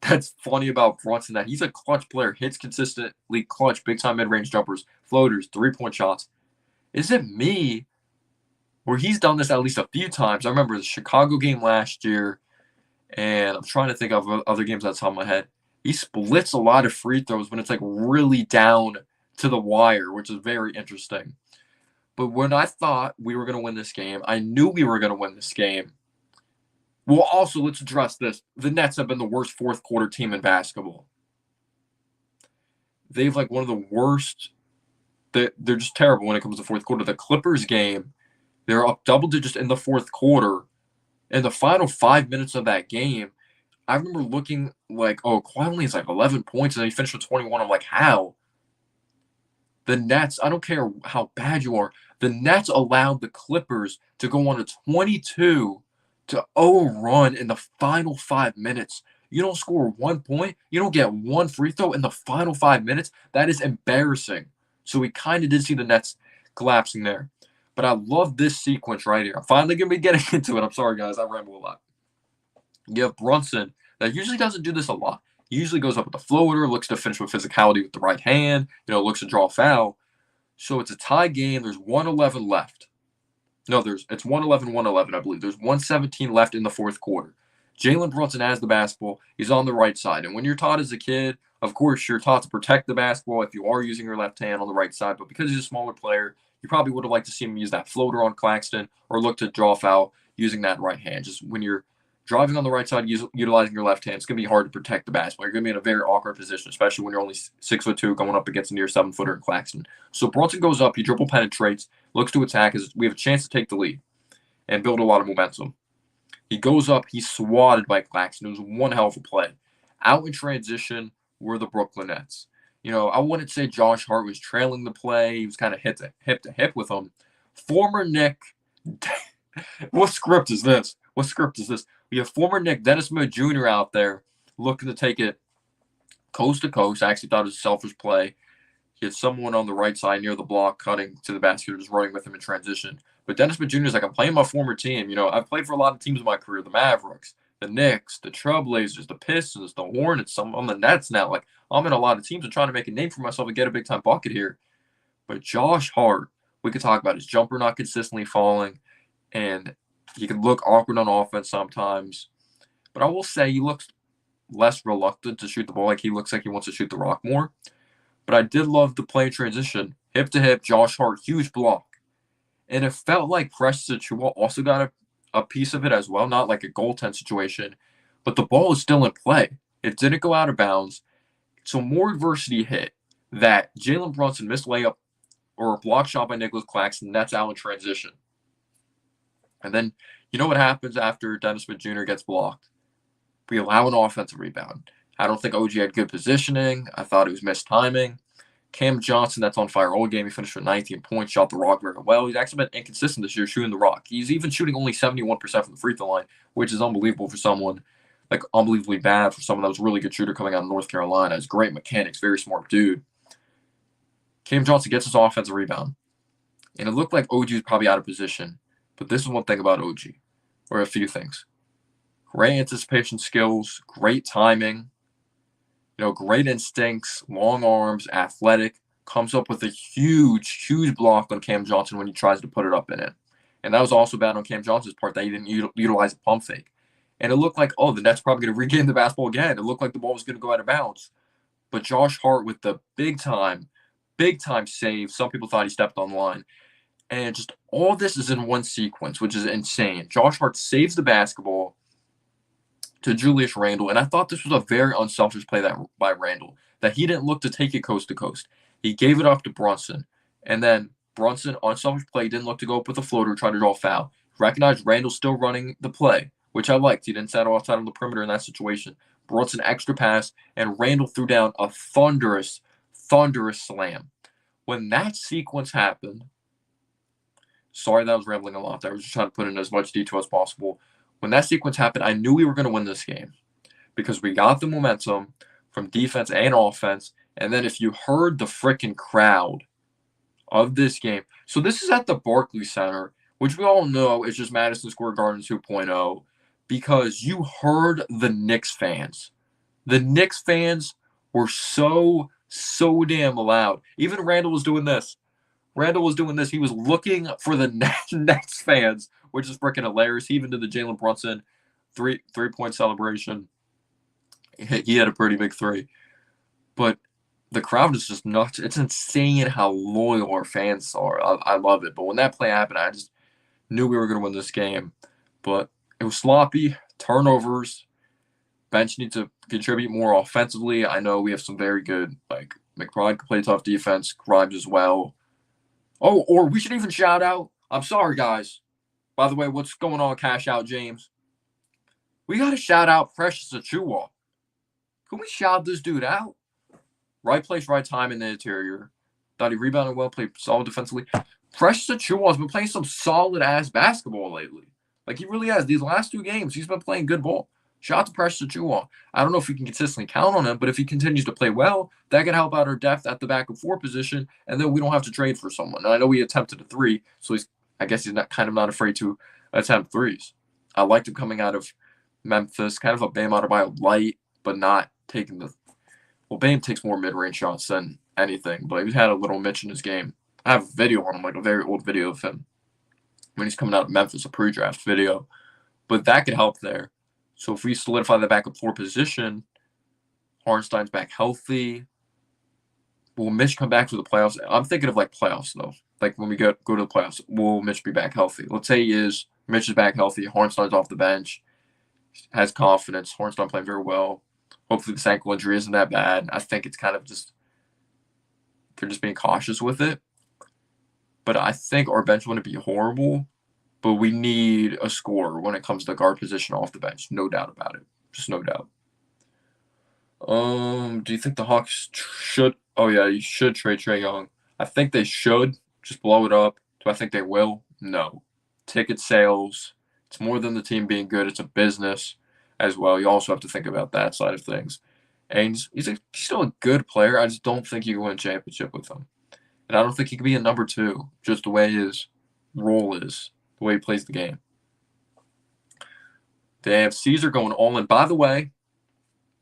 that's funny about Brunson, that he's a clutch player, hits consistently clutch, big-time mid-range jumpers, floaters, three-point shots. Is it me, where he's done this at least a few times? I remember the Chicago game last year, and I'm trying to think of other games that's on my head. He splits a lot of free throws when it's really down to the wire, which is very interesting. But when I thought we were going to win this game, I knew we were going to win this game. Well, also, let's address this. The Nets have been the worst fourth quarter team in basketball. They've one of the worst. They're just terrible when it comes to fourth quarter. The Clippers game, they're up double digits in the fourth quarter. In the final 5 minutes of that game, I remember looking Kawhi only has 11 points, and he finished with 21. I'm like, how? The Nets, I don't care how bad you are, the Nets allowed the Clippers to go on a 22-0 run in the final 5 minutes. You don't score 1 point, you don't get one free throw in the final 5 minutes. That is embarrassing. So we kind of did see the Nets collapsing there. But I love this sequence right here. I'm finally going to be getting into it. I'm sorry, guys. I ramble a lot. You have Brunson that usually doesn't do this a lot. He usually goes up with the floater, looks to finish with physicality with the right hand, looks to draw a foul. So it's a tie game. There's 1:11 left. No, it's 1:11, I believe. There's 1:17 left in the fourth quarter. Jaylen Brunson has the basketball. He's on the right side. And when you're taught as a kid, of course, you're taught to protect the basketball if you are using your left hand on the right side. But because he's a smaller player, you probably would have liked to see him use that floater on Claxton or look to draw a foul using that right hand. Just when you're driving on the right side, utilizing your left hand, it's going to be hard to protect the basketball. You're going to be in a very awkward position, especially when you're only 6'2", going up against a near 7-footer in Claxton. So Brunson goes up, he dribble penetrates, looks to attack as we have a chance to take the lead and build a lot of momentum. He goes up, he's swatted by Claxton. It was one hell of a play. Out in transition were the Brooklyn Nets. I wouldn't say Josh Hart was trailing the play. He was kind of hip to hip with him. Former Knick. What script is this? We have former Knick Dennis Smith Jr. out there looking to take it coast to coast. I actually thought it was a selfish play. He had someone on the right side near the block cutting to the basket, just running with him in transition. But Dennis Smith Jr. is I'm playing my former team. I've played for a lot of teams in my career. The Mavericks, the Knicks, the Trailblazers, the Pistons, the Hornets. I'm on the Nets now. I'm in a lot of teams and trying to make a name for myself and get a big-time bucket here. But Josh Hart, we could talk about his jumper not consistently falling, and he can look awkward on offense sometimes. But I will say he looks less reluctant to shoot the ball. He looks like he wants to shoot the rock more. But I did love the play transition. Hip to hip, Josh Hart, huge block. And it felt like Precious Achiuwa also got a piece of it as well. Not like a goaltend situation. But the ball is still in play. It didn't go out of bounds. So more adversity hit. That Jaylen Brunson missed layup or a block shot by Nicholas Claxton. That's out in transition. And then, you know what happens after Dennis Smith Jr. gets blocked? We allow an offensive rebound. I don't think OG had good positioning. I thought it was missed timing. Cam Johnson, that's on fire all game. He finished with 19 points, shot the rock very well. He's actually been inconsistent this year shooting the rock. He's even shooting only 71% from the free throw line, which is unbelievable for someone, unbelievably bad for someone that was a really good shooter coming out of North Carolina. Has great mechanics, very smart dude. Cam Johnson gets his offensive rebound. And it looked like OG was probably out of position. But this is one thing about OG, or a few things. Great anticipation skills, great timing, great instincts, long arms, athletic, comes up with a huge, huge block on Cam Johnson when he tries to put it up in it. And that was also bad on Cam Johnson's part that he didn't utilize a pump fake. And it looked like, oh, the Nets probably going to regain the basketball again. It looked like the ball was going to go out of bounds. But Josh Hart with the big time save. Some people thought he stepped on the line. And just all this is in one sequence, which is insane. Josh Hart saves the basketball to Julius Randle. And I thought this was a very unselfish play by Randle, that he didn't look to take it coast to coast. He gave it up to Brunson. And then Brunson, unselfish play, didn't look to go up with a floater, try to draw a foul. Recognized Randle still running the play, which I liked. He didn't settle outside of the perimeter in that situation. Brunson extra pass, and Randle threw down a thunderous slam. When that sequence happened, sorry that I was rambling a lot there. I was just trying to put in as much detail as possible. When that sequence happened, I knew we were going to win this game because we got the momentum from defense and offense. And then if you heard the freaking crowd of this game. So this is at the Barclays Center, which we all know is just Madison Square Garden 2.0, because you heard the Knicks fans. The Knicks fans were so damn loud. Even Randle was doing this. He was looking for the Nets fans, which is freaking hilarious. He even did the Jaylen Brunson three-point celebration. He had a pretty big three. But the crowd is just nuts. It's insane how loyal our fans are. I love it. But when that play happened, I just knew we were going to win this game. But it was sloppy. Turnovers. Bench needs to contribute more offensively. I know we have some very good, like, McBride can play tough defense. Grimes as well. Oh, or we should even shout out. I'm sorry, guys. By the way, what's going on, Cash Out James? We got to shout out Precious Achiuwa. Can we shout this dude out? Right place, right time in the interior. Thought he rebounded well, played solid defensively. Precious Achiuwa has been playing some solid-ass basketball lately. Like, he really has. These last 2 games, he's been playing good ball. Shout out to Precious Achiuwa. I don't know if we can consistently count on him, but if he continues to play well, that can help out our depth at the back of 4 position, and then we don't have to trade for someone. And I know he attempted a 3, so I guess he's not afraid to attempt 3s. I liked him coming out of Memphis, kind of a Bam Adebayo light, but not taking the – well, Bam takes more mid-range shots than anything, but he had a little Mitch in his game. I have a video on him, like a very old video of him when he's coming out of Memphis, a pre-draft video. But that could help there. So if we solidify the backup 4 position, Hartenstein's back healthy. Will Mitch come back for the playoffs? I'm thinking of like playoffs though. Like when we go to the playoffs, will Mitch be back healthy? Let's say Mitch is back healthy. Hartenstein's off the bench, has confidence. Hartenstein playing very well. Hopefully this ankle injury isn't that bad. I think it's kind of just they're just being cautious with it. But I think our bench wouldn't be horrible. But we need a scorer when it comes to guard position off the bench. No doubt about it. Just no doubt. Do you think the Hawks should? Oh, yeah, you should trade Trae Young. I think they should. Just blow it up. Do I think they will? No. Ticket sales. It's more than the team being good. It's a business as well. You also have to think about that side of things. And he's still a good player. I just don't think you can win a championship with him. And I don't think he can be a number 2, just the way his role is. The way he plays the game. The AFCs are going all in. By the way,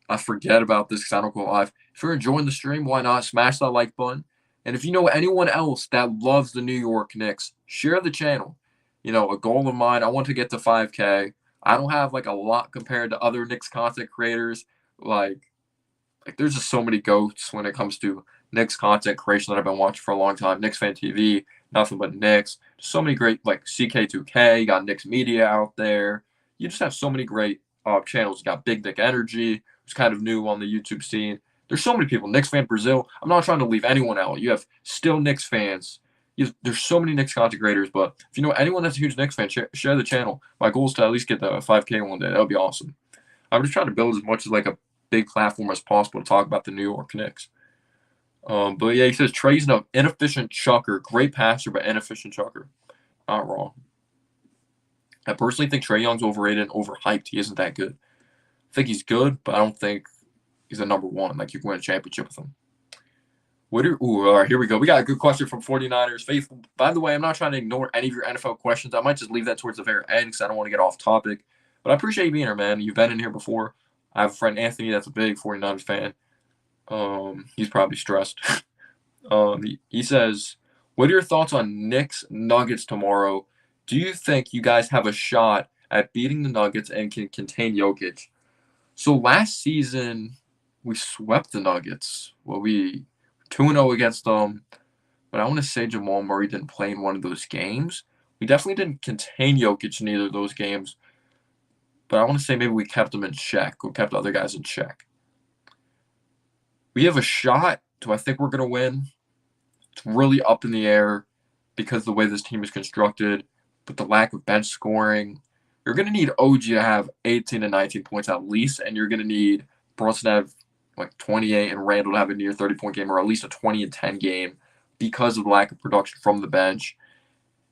I forget about this because I don't go live. If you're enjoying the stream, why not smash that like button? And if you know anyone else that loves the New York Knicks, share the channel. You know, a goal of mine, I want to get to 5K. I don't have like a lot compared to other Knicks content creators. Like there's just so many goats when it comes to Knicks content creation that I've been watching for a long time. Knicks Fan TV, nothing but Knicks. So many great, like CK2K, you got Knicks Media out there. You just have so many great channels. You got Big Nick Energy, who's kind of new on the YouTube scene. There's so many people. Knicks Fan Brazil. I'm not trying to leave anyone out. You have still Knicks fans. There's so many Knicks content creators, but if you know anyone that's a huge Knicks fan, share the channel. My goal is to at least get the 5K one day. That would be awesome. I'm just trying to build as much as like a big platform as possible to talk about the New York Knicks. But yeah, he says Trae's an inefficient chucker. Great passer, but inefficient chucker. Not wrong. I personally think Trae Young's overrated and overhyped. He isn't that good. I think he's good, but I don't think he's a number 1. Like, you can win a championship with him. All right, here we go. We got a good question from 49ers Faithful. By the way, I'm not trying to ignore any of your NFL questions. I might just leave that towards the very end because I don't want to get off topic. But I appreciate you being here, man. You've been in here before. I have a friend, Anthony, that's a big 49ers fan. He's probably stressed. He says, what are your thoughts on Knicks Nuggets tomorrow? Do you think you guys have a shot at beating the Nuggets and can contain Jokic. So last season, we swept the Nuggets. Well, we 2-0 against them, but I want to say Jamal Murray didn't play in one of those games. We definitely didn't contain Jokic in either of those games, but I want to say maybe we kept him in check. We kept other guys in check. We have a shot. Do I think we're going to win? It's really up in the air because of the way this team is constructed, but the lack of bench scoring. You're going to need OG to have 18 and 19 points at least, and you're going to need Brunson to have like 28 and Randall to have a near 30-point game or at least a 20 and 10 game because of the lack of production from the bench.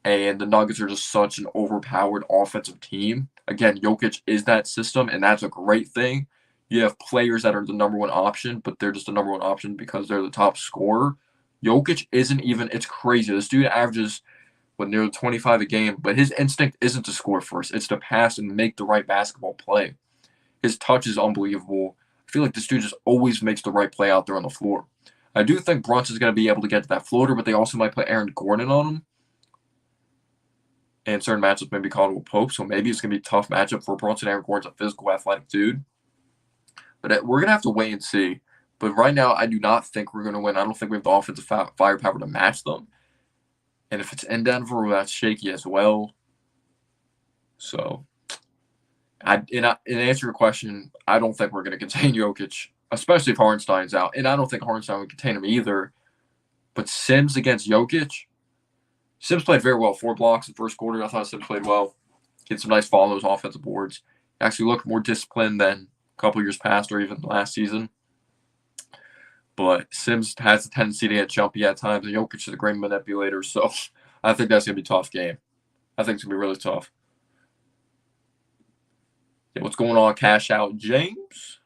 And the Nuggets are just such an overpowered offensive team. Again, Jokic is that system, and that's a great thing. You have players that are the number one option, but they're just the number one option because they're the top scorer. Jokic isn't even – it's crazy. This dude averages, nearly 25 a game, but his instinct isn't to score first. It's to pass and make the right basketball play. His touch is unbelievable. I feel like this dude just always makes the right play out there on the floor. I do think Brunson's going to be able to get to that floater, but they also might put Aaron Gordon on him. And certain matchups maybe Caldwell Pope, so maybe it's going to be a tough matchup for Brunson. Aaron Gordon's a physical, athletic dude. But we're going to have to wait and see. But right now, I do not think we're going to win. I don't think we have the offensive firepower to match them. And if it's in Denver, that's shaky as well. So, in answer to your question, I don't think we're going to contain Jokic, especially if Hartenstein's out. And I don't think Hartenstein would contain him either. But Sims against Jokic, Sims played very well. 4 blocks in the first quarter. I thought Sims played well. Get some nice follows, offensive boards. Actually looked more disciplined than a couple years past or even last season. But Sims has a tendency to get jumpy at times, and Jokic is a great manipulator. So I think that's going to be a tough game. I think it's going to be really tough. Yeah, what's going on, Cash Out James?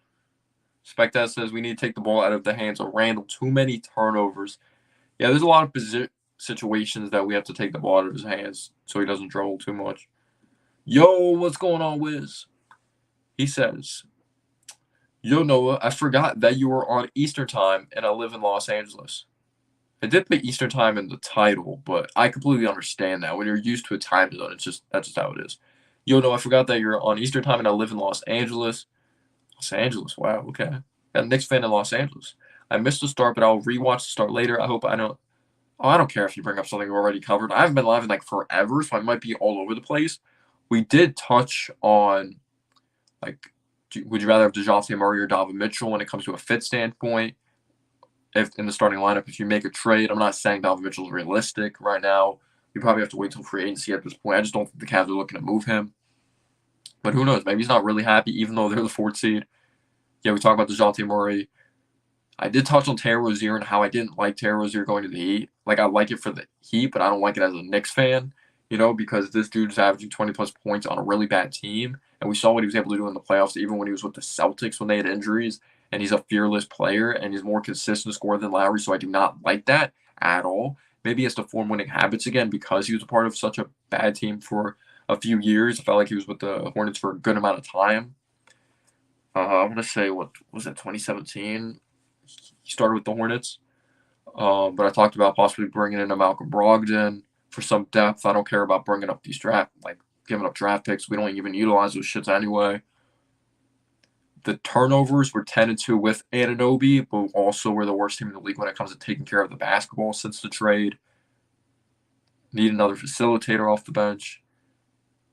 Spectat says we need to take the ball out of the hands of Randall. Too many turnovers. Yeah, there's a lot of situations that we have to take the ball out of his hands so he doesn't dribble too much. Yo, what's going on, Wiz? He says, yo, Noah, I forgot that you were on Eastern Time and I live in Los Angeles. I did put Eastern Time in the title, but I completely understand that. When you're used to a time zone, that's just how it is. Yo, Noah, I forgot that you're on Eastern Time and I live in Los Angeles. Los Angeles, wow, okay. Got a Knicks fan in Los Angeles. I missed the start, but I'll rewatch the start later. I hope I don't. Oh, I don't care if you bring up something we already covered. I haven't been live in like forever, so I might be all over the place. We did touch on, like, would you rather have DeJounte Murray or Donovan Mitchell when it comes to a fit standpoint? If in the starting lineup, if you make a trade, I'm not saying Donovan Mitchell is realistic right now. You probably have to wait till free agency at this point. I just don't think the Cavs are looking to move him. But who knows? Maybe he's not really happy, even though they're the 4th seed. Yeah, we talked about DeJounte Murray. I did touch on Terry Rozier and how I didn't like Terry Rozier going to the Heat. Like, I like it for the Heat, but I don't like it as a Knicks fan, because this dude's averaging 20-plus points on a really bad team. And we saw what he was able to do in the playoffs, even when he was with the Celtics when they had injuries. And he's a fearless player, and he's more consistent scorer than Lowry, so I do not like that at all. Maybe he has to form winning habits again because he was a part of such a bad team for a few years. I felt like he was with the Hornets for a good amount of time. I want to say, what was it, 2017? He started with the Hornets. But I talked about possibly bringing in a Malcolm Brogdon for some depth. I don't care about bringing up these giving up draft picks. We don't even utilize those shits anyway. The turnovers were 10-2 with Anunoby, but also we're the worst team in the league when it comes to taking care of the basketball since the trade. Need another facilitator off the bench.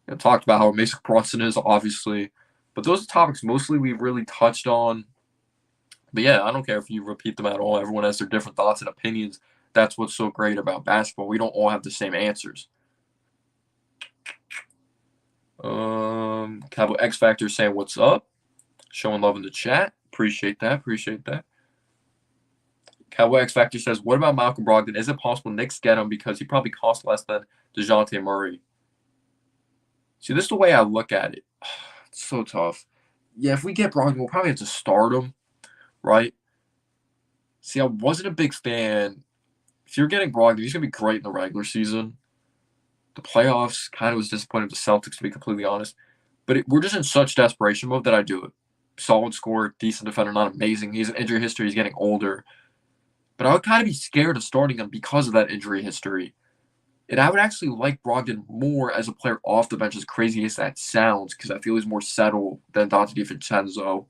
I talked about how amazing Brunson is, obviously. But those are topics mostly we really touched on. But yeah, I don't care if you repeat them at all. Everyone has their different thoughts and opinions. That's what's so great about basketball. We don't all have the same answers. Cowboy X Factor saying what's up. Showing love in the chat. Appreciate that. Cowboy X Factor says, what about Malcolm Brogdon? Is it possible Knicks get him because he probably costs less than DeJounte Murray? See, this is the way I look at it. It's so tough. Yeah, if we get Brogdon, we'll probably have to start him, right? See, I wasn't a big fan. If you're getting Brogdon, he's going to be great in the regular season. The playoffs kind of was disappointing with the Celtics, to be completely honest. But we're just in such desperation mode that I do it. Solid scorer, decent defender, not amazing. He's an injury history. He's getting older. But I would kind of be scared of starting him because of that injury history. And I would actually like Brogden more as a player off the bench, as crazy as that sounds, because I feel he's more settled than Dante DiVincenzo,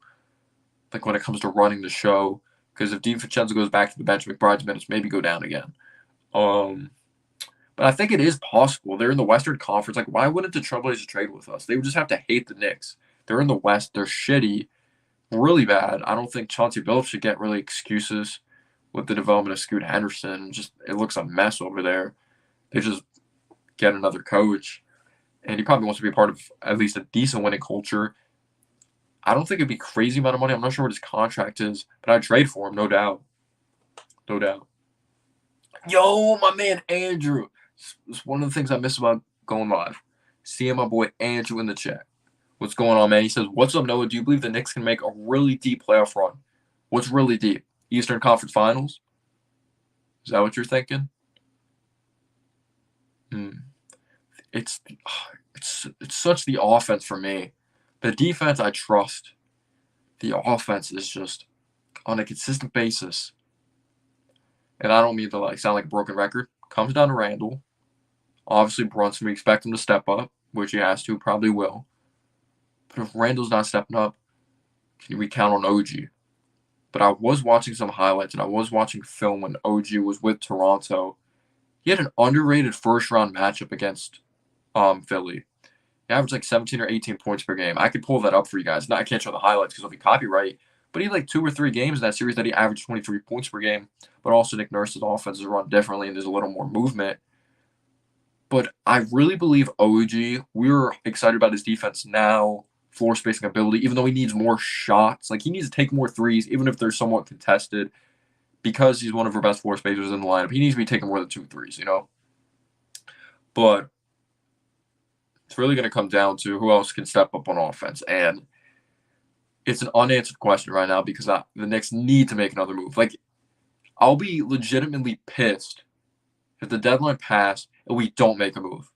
like when it comes to running the show. Because if DiVincenzo goes back to the bench, McBride's minutes maybe go down again. But I think it is possible. They're in the Western Conference. Like, why wouldn't the Trailblazers trade with us? They would just have to hate the Knicks. They're in the West. They're shitty, really bad. I don't think Chauncey Billups should get really excuses with the development of Scoot Henderson. Just it looks a mess over there. They just get another coach, and he probably wants to be a part of at least a decent winning culture. I don't think it'd be crazy amount of money. I'm not sure what his contract is, but I'd trade for him, no doubt. No doubt. Yo, my man Andrew. It's one of the things I miss about going live. Seeing my boy Andrew in the chat. What's going on, man? He says, "What's up, Noah? Do you believe the Knicks can make a really deep playoff run?" What's really deep? Eastern Conference Finals? Is that what you're thinking? It's such the offense for me. The defense I trust. The offense is just on a consistent basis. And I don't mean to sound like a broken record. Comes down to Randall. Obviously, Brunson, we expect him to step up, which he has to, probably will. But if Randall's not stepping up, can we count on OG? But I was watching some highlights, and I was watching film when OG was with Toronto. He had an underrated first-round matchup against Philly. He averaged like 17 or 18 points per game. I could pull that up for you guys. I can't show the highlights because it'll be copyright. But he had like 2 or 3 games in that series that he averaged 23 points per game. But also Nick Nurse's offense is run differently, and there's a little more movement. But I really believe OG, we're excited about his defense now, floor spacing ability, even though he needs more shots. Like, he needs to take more threes, even if they're somewhat contested, because he's one of our best floor spacers in the lineup. He needs to be taking more than 2 threes, But it's really going to come down to who else can step up on offense. And it's an unanswered question right now because the Knicks need to make another move. Like, I'll be legitimately pissed if the deadline passed and we don't make a move.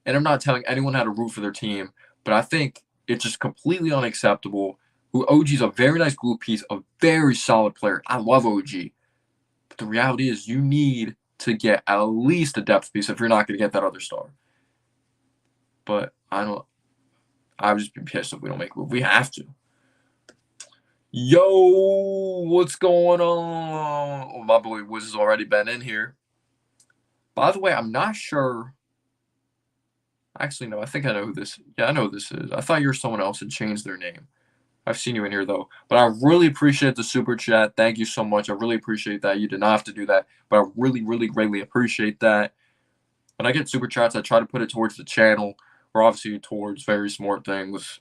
And I'm not telling anyone how to root for their team, but I think it's just completely unacceptable. OG's a very nice glue piece, a very solid player. I love OG. But the reality is you need to get at least a depth piece if you're not going to get that other star. But I would just be pissed if we don't make a move. We have to. Yo, what's going on? Oh, my boy Wiz has already been in here. By the way, I'm not sure. Actually, no, I think I know who this. Yeah, I know who this is. I thought you were someone else and changed their name. I've seen you in here, though. But I really appreciate the super chat. Thank you so much. I really appreciate that. You did not have to do that. But I really, really greatly appreciate that. When I get super chats, I try to put it towards the channel or obviously towards very smart things.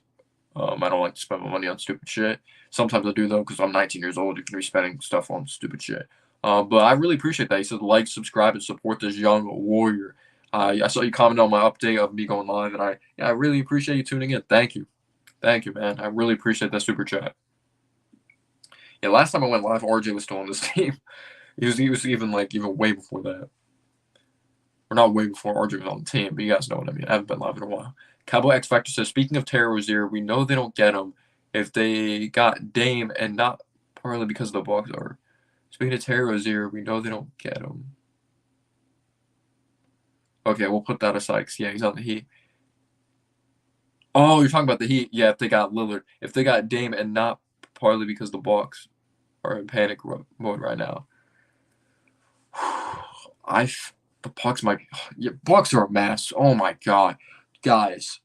I don't like to spend my money on stupid shit. Sometimes I do, though, because I'm 19 years old. You can be spending stuff on stupid shit. But I really appreciate that. He said, like, subscribe, and support this young warrior. I saw you comment on my update of me going live, and I really appreciate you tuning in. Thank you. Thank you, man. I really appreciate that super chat. Yeah, last time I went live, RJ was still on this team. He was even way before that. Or not way before RJ was on the team, but you guys know what I mean. I haven't been live in a while. Cowboy X Factor says, speaking of Terry Rozier, we know they don't get him if they got Dame and not partly because the Bucks are. Speaking of Terry Rozier, we know they don't get him. Okay, we'll put that aside because, yeah, he's on the Heat. Oh, you're talking about the Heat? Yeah, if they got Lillard. If they got Dame and not partly because the Bucks are in panic mode right now. The Bucks might be. Yeah, Bucks are a mess. Oh, my God. Guys.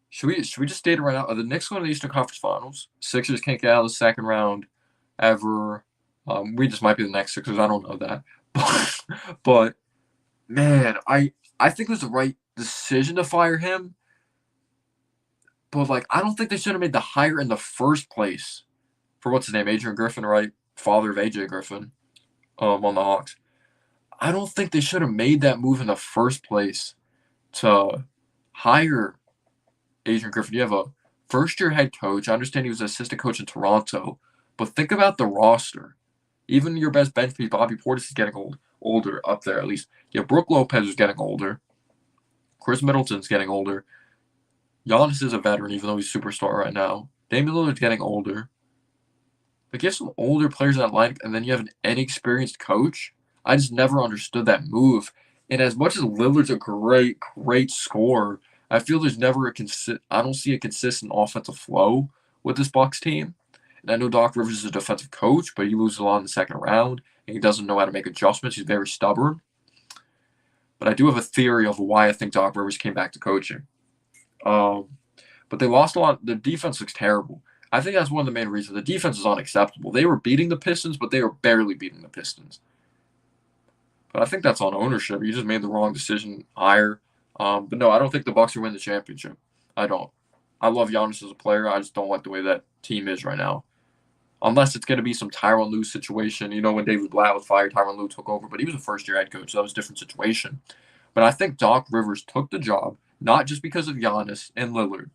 Should we just state it right now? Are the Knicks going to the Eastern Conference Finals? Sixers can't get out of the second round ever. We just might be the next Sixers. I don't know that. But man, I think it was the right decision to fire him. But, I don't think they should have made the hire in the first place for what's his name? Adrian Griffin, right? Father of AJ Griffin on the Hawks. I don't think they should have made that move in the first place to hire Adrian Griffin. You have a first-year head coach. I understand he was an assistant coach in Toronto. But think about the roster. Even your best bench piece, Bobby Portis, is getting older up there at least. Yeah, Brook Lopez is getting older. Chris Middleton's getting older. Giannis is a veteran, even though he's a superstar right now. Damian Lillard's getting older. But you have some older players in that lineup, and then you have an inexperienced coach. I just never understood that move. And as much as Lillard's a great scorer, I feel there's never I don't see a consistent offensive flow with this Bucks team. And I know Doc Rivers is a defensive coach, but he loses a lot in the second round, and he doesn't know how to make adjustments. He's very stubborn. But I do have a theory of why I think Doc Rivers came back to coaching. But they lost a lot. The defense looks terrible. I think that's one of the main reasons. The defense is unacceptable. They were beating the Pistons, but they were barely beating the Pistons. But I think that's on ownership. You just made the wrong decision higher. But no, I don't think the Bucks will win the championship. I don't. I love Giannis as a player. I just don't like the way that team is right now. Unless it's going to be some Tyronn Lue situation. You know, when David Blatt was fired, Tyronn Lue took over. But he was a first-year head coach, so that was a different situation. But I think Doc Rivers took the job, not just because of Giannis and Lillard.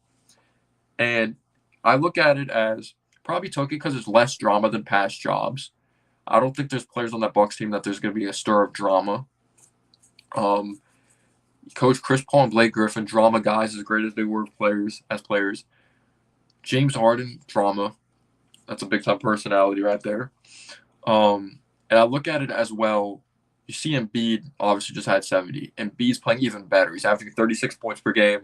And I look at it as probably took it because it's less drama than past jobs. I don't think there's players on that Bucks team that there's going to be a stir of drama. Coach Chris Paul and Blake Griffin, drama guys as great as they were players. James Harden, drama. That's a big-time personality right there. And I look at it as well. You see Embiid obviously just had 70. Embiid's playing even better. He's averaging 36 points per game.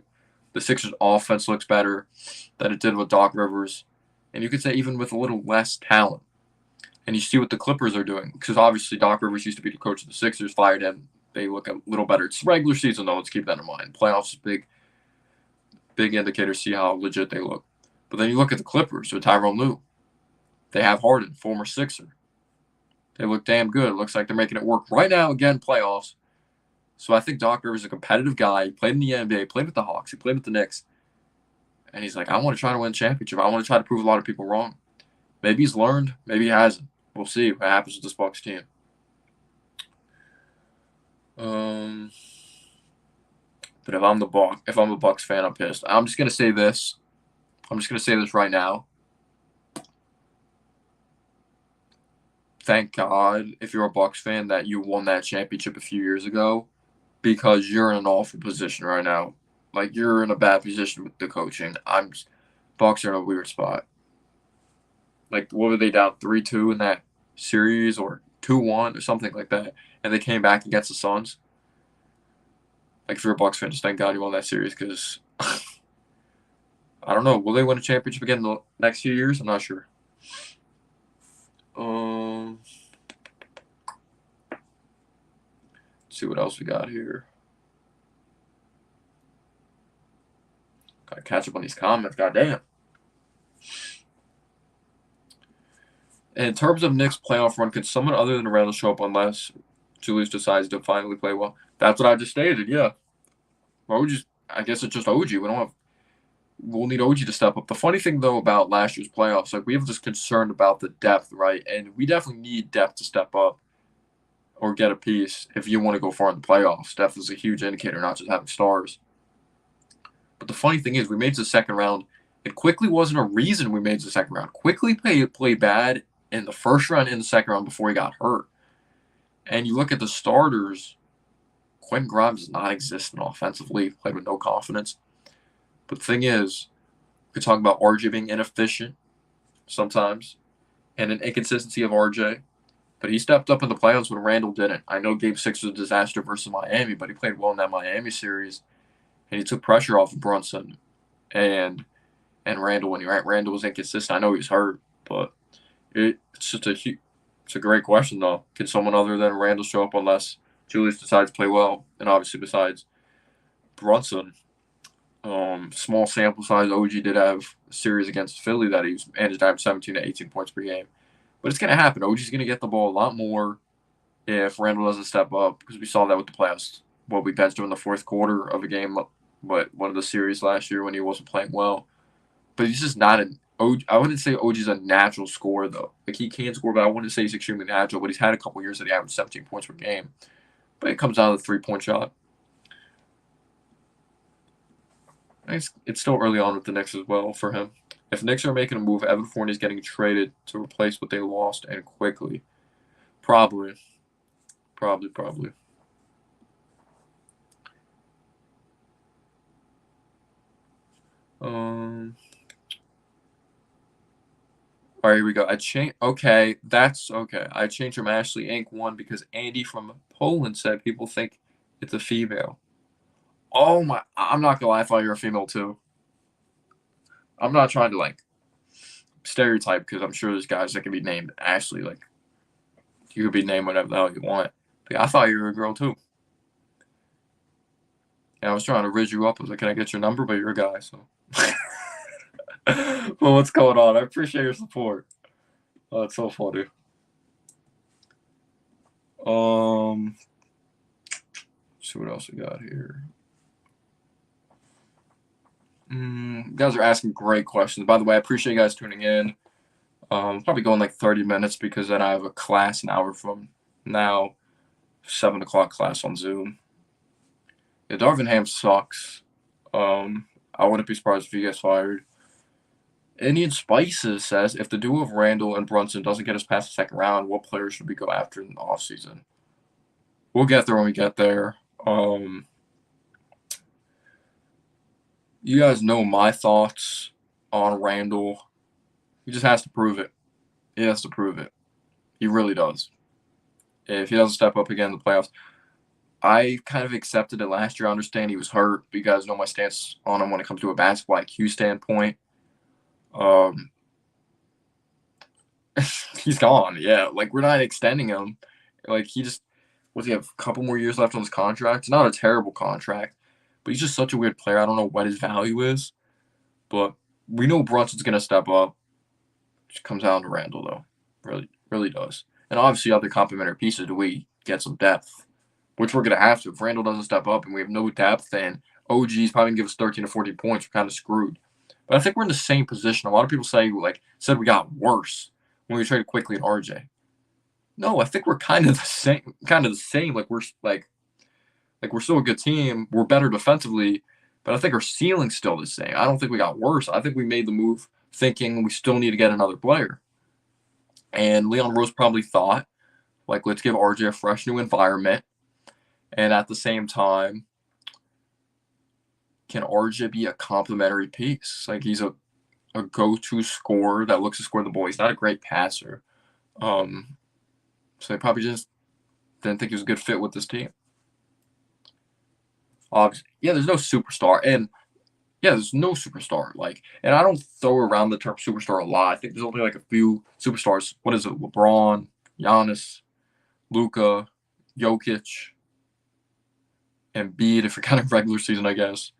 The Sixers' offense looks better than it did with Doc Rivers. And you could say even with a little less talent. And you see what the Clippers are doing. Because obviously Doc Rivers used to be the coach of the Sixers, fired him. They look a little better. It's regular season, though. Let's keep that in mind. Playoffs is big indicator, see how legit they look. But then you look at the Clippers with Tyronn Lue. They have Harden, former Sixer. They look damn good. It looks like they're making it work. Right now, again, playoffs. So I think Doc Rivers is a competitive guy. He played in the NBA, played with the Hawks, he played with the Knicks. And he's like, I want to try to win a championship. I want to try to prove a lot of people wrong. Maybe he's learned. Maybe he hasn't. We'll see what happens with this Bucks team. But if I'm a Bucks fan, I'm pissed. I'm just gonna say this. Right now. Thank God, if you're a Bucks fan, that you won that championship a few years ago, because you're in an awful position right now. Like, you're in a bad position with the coaching. Bucks are in a weird spot. Like, what were they down 3-2 in that series, or 2-1 or something like that, and they came back against the Suns? Like, if you're a Bucks fan, just thank God you won that series, because I don't know. Will they win a championship again in the next few years? I'm not sure. Let's see what else we got here. Gotta catch up on these comments. Goddamn. In terms of Knicks playoff run, could someone other than Randall show up unless Julius decides to finally play well? That's what I just stated. Yeah. I guess it's just OG. We'll need OG to step up. The funny thing, though, about last year's playoffs, like, we have this concern about the depth, right? And we definitely need depth to step up or get a piece if you want to go far in the playoffs. Depth is a huge indicator, not just having stars. But the funny thing is, we made it to the second round. It quickly wasn't a reason we made it to the second round. Quickly played bad in the first round and the second round before he got hurt. And you look at the starters, Quentin Grimes is non-existent offensively, played with no confidence. But the thing is, we could talk about RJ being inefficient sometimes and an inconsistency of RJ. But he stepped up in the playoffs when Randall didn't. I know Game 6 was a disaster versus Miami, but he played well in that Miami series. And he took pressure off of Brunson and Randall when Randall was inconsistent. I know he was hurt, but it's a great question, though. Can someone other than Randall show up unless Julius decides to play well? And obviously besides Brunson, small sample size, OG did have a series against Philly that he managed to have 17 to 18 points per game. But it's going to happen. OG's going to get the ball a lot more if Randall doesn't step up, because we saw that with the playoffs. We benched him in the fourth quarter of a game, but one of the series last year when he wasn't playing well. But he's just not an OG. I wouldn't say OG's a natural scorer, though. Like, he can score, but I wouldn't say he's extremely natural. But he's had a couple years that he averaged 17 points per game. But it comes down to the three-point shot. It's still early on with the Knicks as well for him. If Knicks are making a move, Evan Fournier's getting traded to replace what they lost, and quickly. Probably. All right, here we go. Okay, that's okay. I changed from Ashley Inc. 1 because Andy from Poland said people think It's a female. Oh my! I'm not gonna lie. I thought you were a female too. I'm not trying to like stereotype because I'm sure there's guys that can be named Ashley. Like you could be named whatever the hell you want. But yeah, I thought you were a girl too. And I was trying to rid you up. I was like, "Can I get your number?" But you're a guy, so. Well, what's going on? I appreciate your support. Oh, it's so funny. Let's see what else we got here. You guys are asking great questions. By the way, I appreciate you guys tuning in. Probably going like 30 minutes because then I have a class an hour from now, 7 o'clock class on Zoom. Yeah, Darvin Ham sucks. I wouldn't be surprised if he gets fired. Indian Spices says, if the duo of Randall and Brunson doesn't get us past the second round, what players should we go after in the offseason? We'll get there when we get there. You guys know my thoughts on Randall. He just has to prove it. He has to prove it. He really does. If he doesn't step up again in the playoffs, I kind of accepted it last year. I understand he was hurt. But you guys know my stance on him when it comes to a basketball IQ standpoint. He's gone. Yeah, like we're not extending him. Like he just he have a couple more years left on his contract. It's not a terrible contract, but he's just such a weird player. I don't know what his value is, but we know Brunson's gonna step up. It comes down to Randall though, really, really does. And obviously, other complementary pieces. Do we get some depth, which we're gonna have to. If Randall doesn't step up and we have no depth, then OG's probably gonna give us 13 to 14 points. We're kind of screwed. But I think we're in the same position. A lot of people said we got worse when we traded quickly in RJ. No, I think we're kind of the same. Like we're still a good team. We're better defensively, but I think our ceiling's still the same. I don't think we got worse. I think we made the move thinking we still need to get another player. And Leon Rose probably thought, like, let's give RJ a fresh new environment. And at the same time, can RJ be a complementary piece? Like he's a go-to scorer that looks to score the ball. He's not a great passer. So they probably just didn't think he was a good fit with this team. Obviously, yeah, there's no superstar. And yeah, there's no superstar. And I don't throw around the term superstar a lot. I think there's only like a few superstars. What is it? LeBron, Giannis, Luka, Jokic, and Embiid if you're kind of regular season, I guess.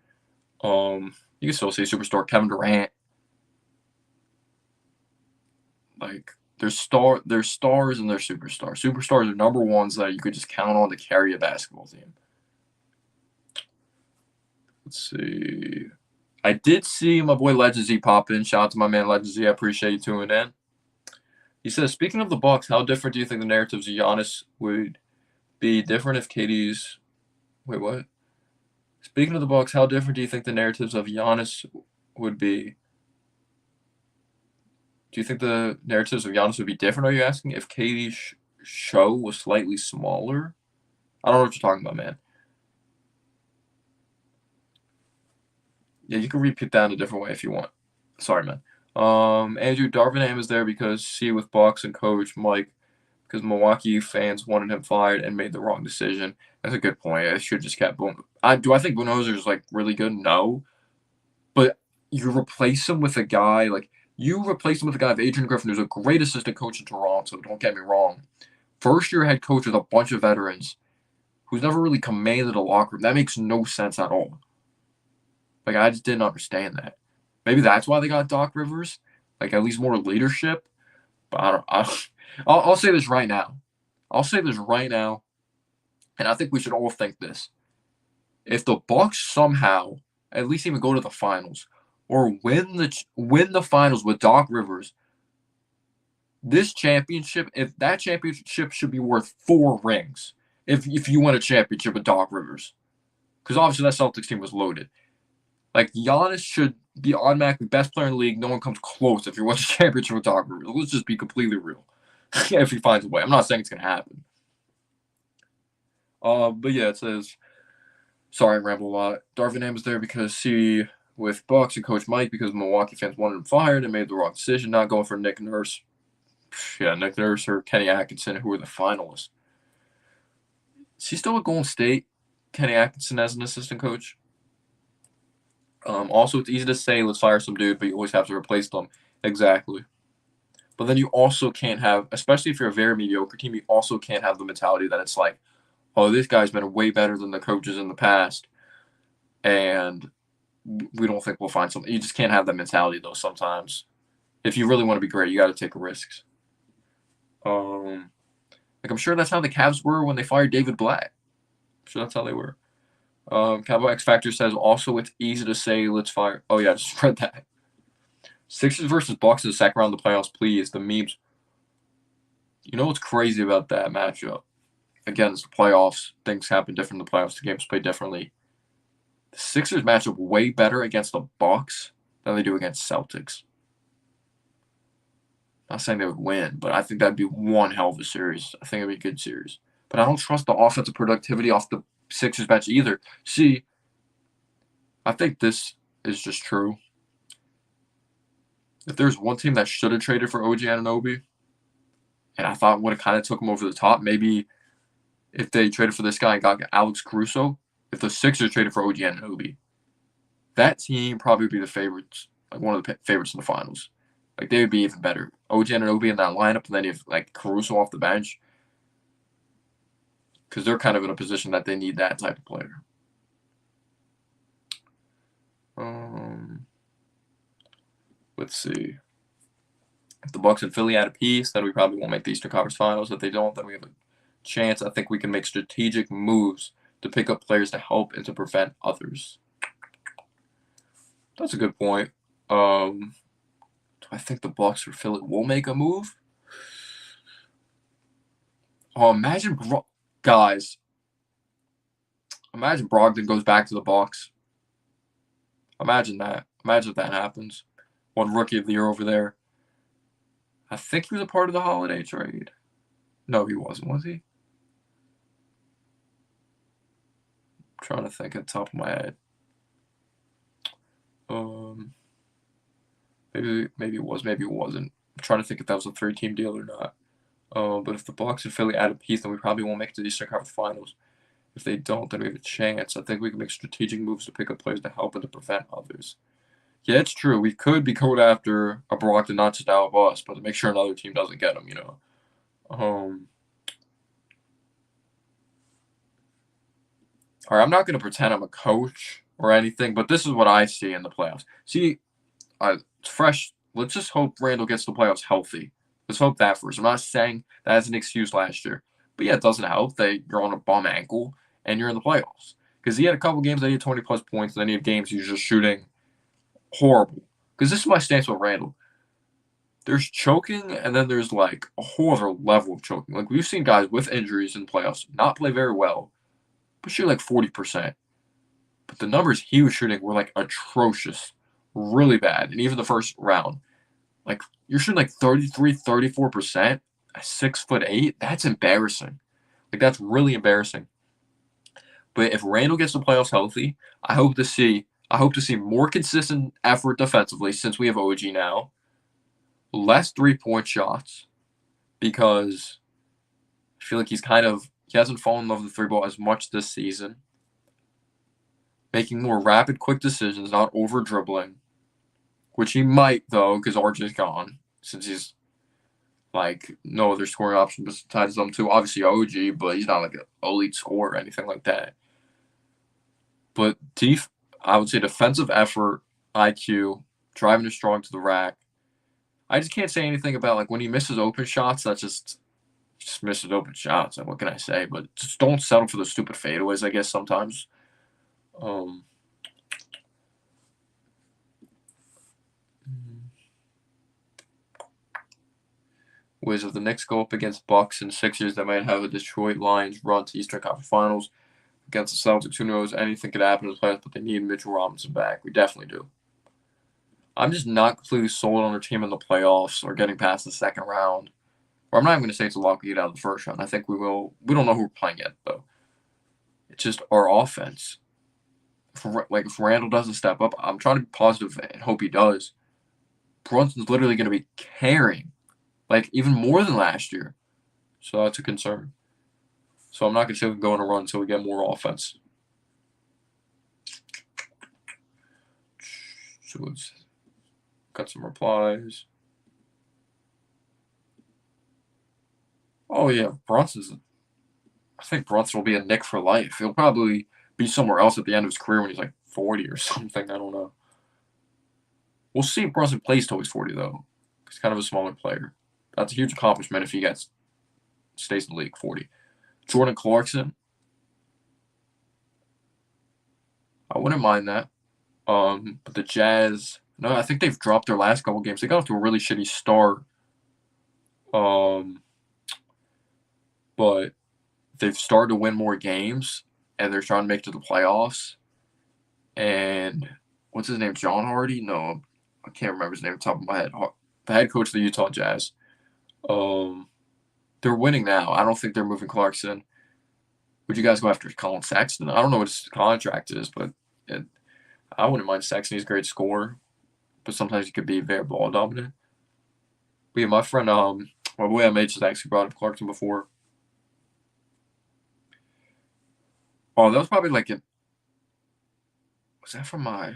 You can still say superstar Kevin Durant. Like there's stars and there's superstars. Superstars are number ones that you could just count on to carry a basketball team. Let's see. I did see my boy Legend Z pop in. Shout out to my man Legend Z. I appreciate you tuning in. He says, speaking of the Bucks, how different do you think the narratives of Giannis would be different if KD's? Wait, what? Speaking of the Bucks, how different do you think the narratives of Giannis would be? Do you think the narratives of Giannis would be different, are you asking, if KD's show was slightly smaller? I don't know what you're talking about, man. Yeah, you can repeat that in a different way if you want. Sorry, man. Andrew, Darvin Ham is there because with Bucks and coach Mike, because Milwaukee fans wanted him fired and made the wrong decision. That's a good point. I should just kept Boone. Do I think Budenholzer is really good? No. But you replace him with a guy of Adrian Griffin, who's a great assistant coach in Toronto. Don't get me wrong. First-year head coach with a bunch of veterans who's never really commanded a locker room. That makes no sense at all. I just didn't understand that. Maybe that's why they got Doc Rivers, at least more leadership. But I'll say this right now. And I think we should all think this. If the Bucks somehow at least even go to the finals or win the finals with Doc Rivers, if that championship should be worth 4 rings if you win a championship with Doc Rivers. Because obviously that Celtics team was loaded. Giannis should be automatically best player in the league. No one comes close if you win a championship with Doc Rivers. Let's just be completely real. If he finds a way. I'm not saying it's going to happen. But yeah, it says, sorry, I ramble a lot. Darvin Ham is there because with Bucks and Coach Mike, because Milwaukee fans wanted him fired and made the wrong decision, not going for Nick Nurse. Yeah, Nick Nurse or Kenny Atkinson, who were the finalists. Is he still at Golden State? Kenny Atkinson as an assistant coach. Also, it's easy to say, let's fire some dude, but you always have to replace them. Exactly. But then you also can't have, especially if you're a very mediocre team, you also can't have the mentality that it's like, oh, this guy's been way better than the coaches in the past, and we don't think we'll find something. You just can't have that mentality, though, sometimes. If you really want to be great, you got to take risks. I'm sure that's how the Cavs were when they fired David Blatt. I'm sure that's how they were. Cowboy X Factor says, also, it's easy to say, let's fire. Oh, yeah, I just read that. Sixers versus Bucks in the second round of the playoffs, please. The memes. You know what's crazy about that matchup? Again, it's the playoffs. Things happen different in the playoffs. The games play differently. The Sixers match up way better against the Bucks than they do against Celtics. Not saying they would win, but I think that'd be one hell of a series. I think it'd be a good series. But I don't trust the offensive productivity off the Sixers bench either. See, I think this is just true. If there's one team that should have traded for OG Anunoby, and I thought would have kind of took him over the top, maybe if they traded for this guy and got Alex Caruso, if the Sixers traded for OG Anunoby, that team probably would be the favorites, like one of the favorites in the finals. Like, they would be even better. OG Anunoby in that lineup, and then if like Caruso off the bench, because they're kind of in a position that they need that type of player. Let's see. If the Bucks and Philly had a piece, then we probably won't make the Eastern Conference Finals. If they don't, then we have a chance. I think we can make strategic moves to pick up players to help and to prevent others. That's a good point. Do I think the Bucks or Philly will make a move? Oh, imagine Brogden goes back to the Bucks. Imagine that. Imagine if that happens. One rookie of the year over there. I think he was a part of the Holiday trade. No, he wasn't, was he? I'm trying to think at the top of my head. Maybe it was, maybe it wasn't. I'm trying to think if that was a 3-team deal or not. But if the Bucks and Philly add a piece, then we probably won't make it to the Eastern Conference Finals. If they don't, then we have a chance. I think we can make strategic moves to pick up players to help and to prevent others. Yeah, it's true. We could be going after a Brogden, not just out of us, but to make sure another team doesn't get him, you know. All right, I'm not going to pretend I'm a coach or anything, but this is what I see in the playoffs. See, it's fresh. Let's just hope Randall gets the playoffs healthy. Let's hope that first. I'm not saying that as an excuse last year. But yeah, it doesn't help that you're on a bum ankle and you're in the playoffs. Because he had a couple games that he had 20-plus points, and then he had games he was just shooting horrible. Because this is my stance with Randall. There's choking, and then there's like a whole other level of choking. Like, we've seen guys with injuries in playoffs not play very well, but shoot like 40%. But the numbers he was shooting were like atrocious, really bad. And even the first round, like, you're shooting like 33, 34% at 6'8". That's embarrassing. Like, that's really embarrassing. But if Randall gets the playoffs healthy, I hope to see more consistent effort defensively since we have OG now. Less 3-point shots, because I feel like he hasn't fallen in love with the 3-ball as much this season. Making more rapid, quick decisions, not over dribbling, which he might, though, because RJ's gone, since he's like no other scoring option besides them two. Obviously OG, but he's not like an elite scorer or anything like that. But I would say defensive effort, IQ, driving it strong to the rack. I just can't say anything about like when he misses open shots. That's just misses open shots. Like, what can I say? But just don't settle for the stupid fadeaways, I guess, sometimes. Whereas if the Knicks go up against Bucks and Sixers, they might have a Detroit Lions run to Eastern Conference Finals. Against the Celtics, who knows? Anything could happen in the playoffs, but they need Mitchell Robinson back. We definitely do. I'm just not completely sold on our team in the playoffs or getting past the second round. Or I'm not even going to say it's a lock to get out of the first round. I think we will. We don't know who we're playing yet, though. It's just our offense. If Randall doesn't step up, I'm trying to be positive and hope he does. Brunson's literally going to be carrying, like, even more than last year. So that's a concern. So I'm not going to say we can go on a run until we get more offense. So let's got some replies. Oh yeah, I think Brunson will be a Knick for life. He'll probably be somewhere else at the end of his career when he's like 40 or something. I don't know. We'll see if Brunson plays till he's 40 though. He's kind of a smaller player. That's a huge accomplishment if he stays in the league 40. Jordan Clarkson. I wouldn't mind that. But the Jazz, no, I think they've dropped their last couple games. They got off to a really shitty start. But they've started to win more games, and they're trying to make it to the playoffs. And what's his name? John Hardy? No, I can't remember his name off the top of my head. The head coach of the Utah Jazz. They're winning now. I don't think they're moving Clarkson. Would you guys go after Colin Sexton? I don't know what his contract is, but I wouldn't mind Sexton. He's a great scorer, but sometimes he could be very ball dominant. But yeah, my friend, my boy MH has actually brought up Clarkson before. Oh, that was probably like was that from my? I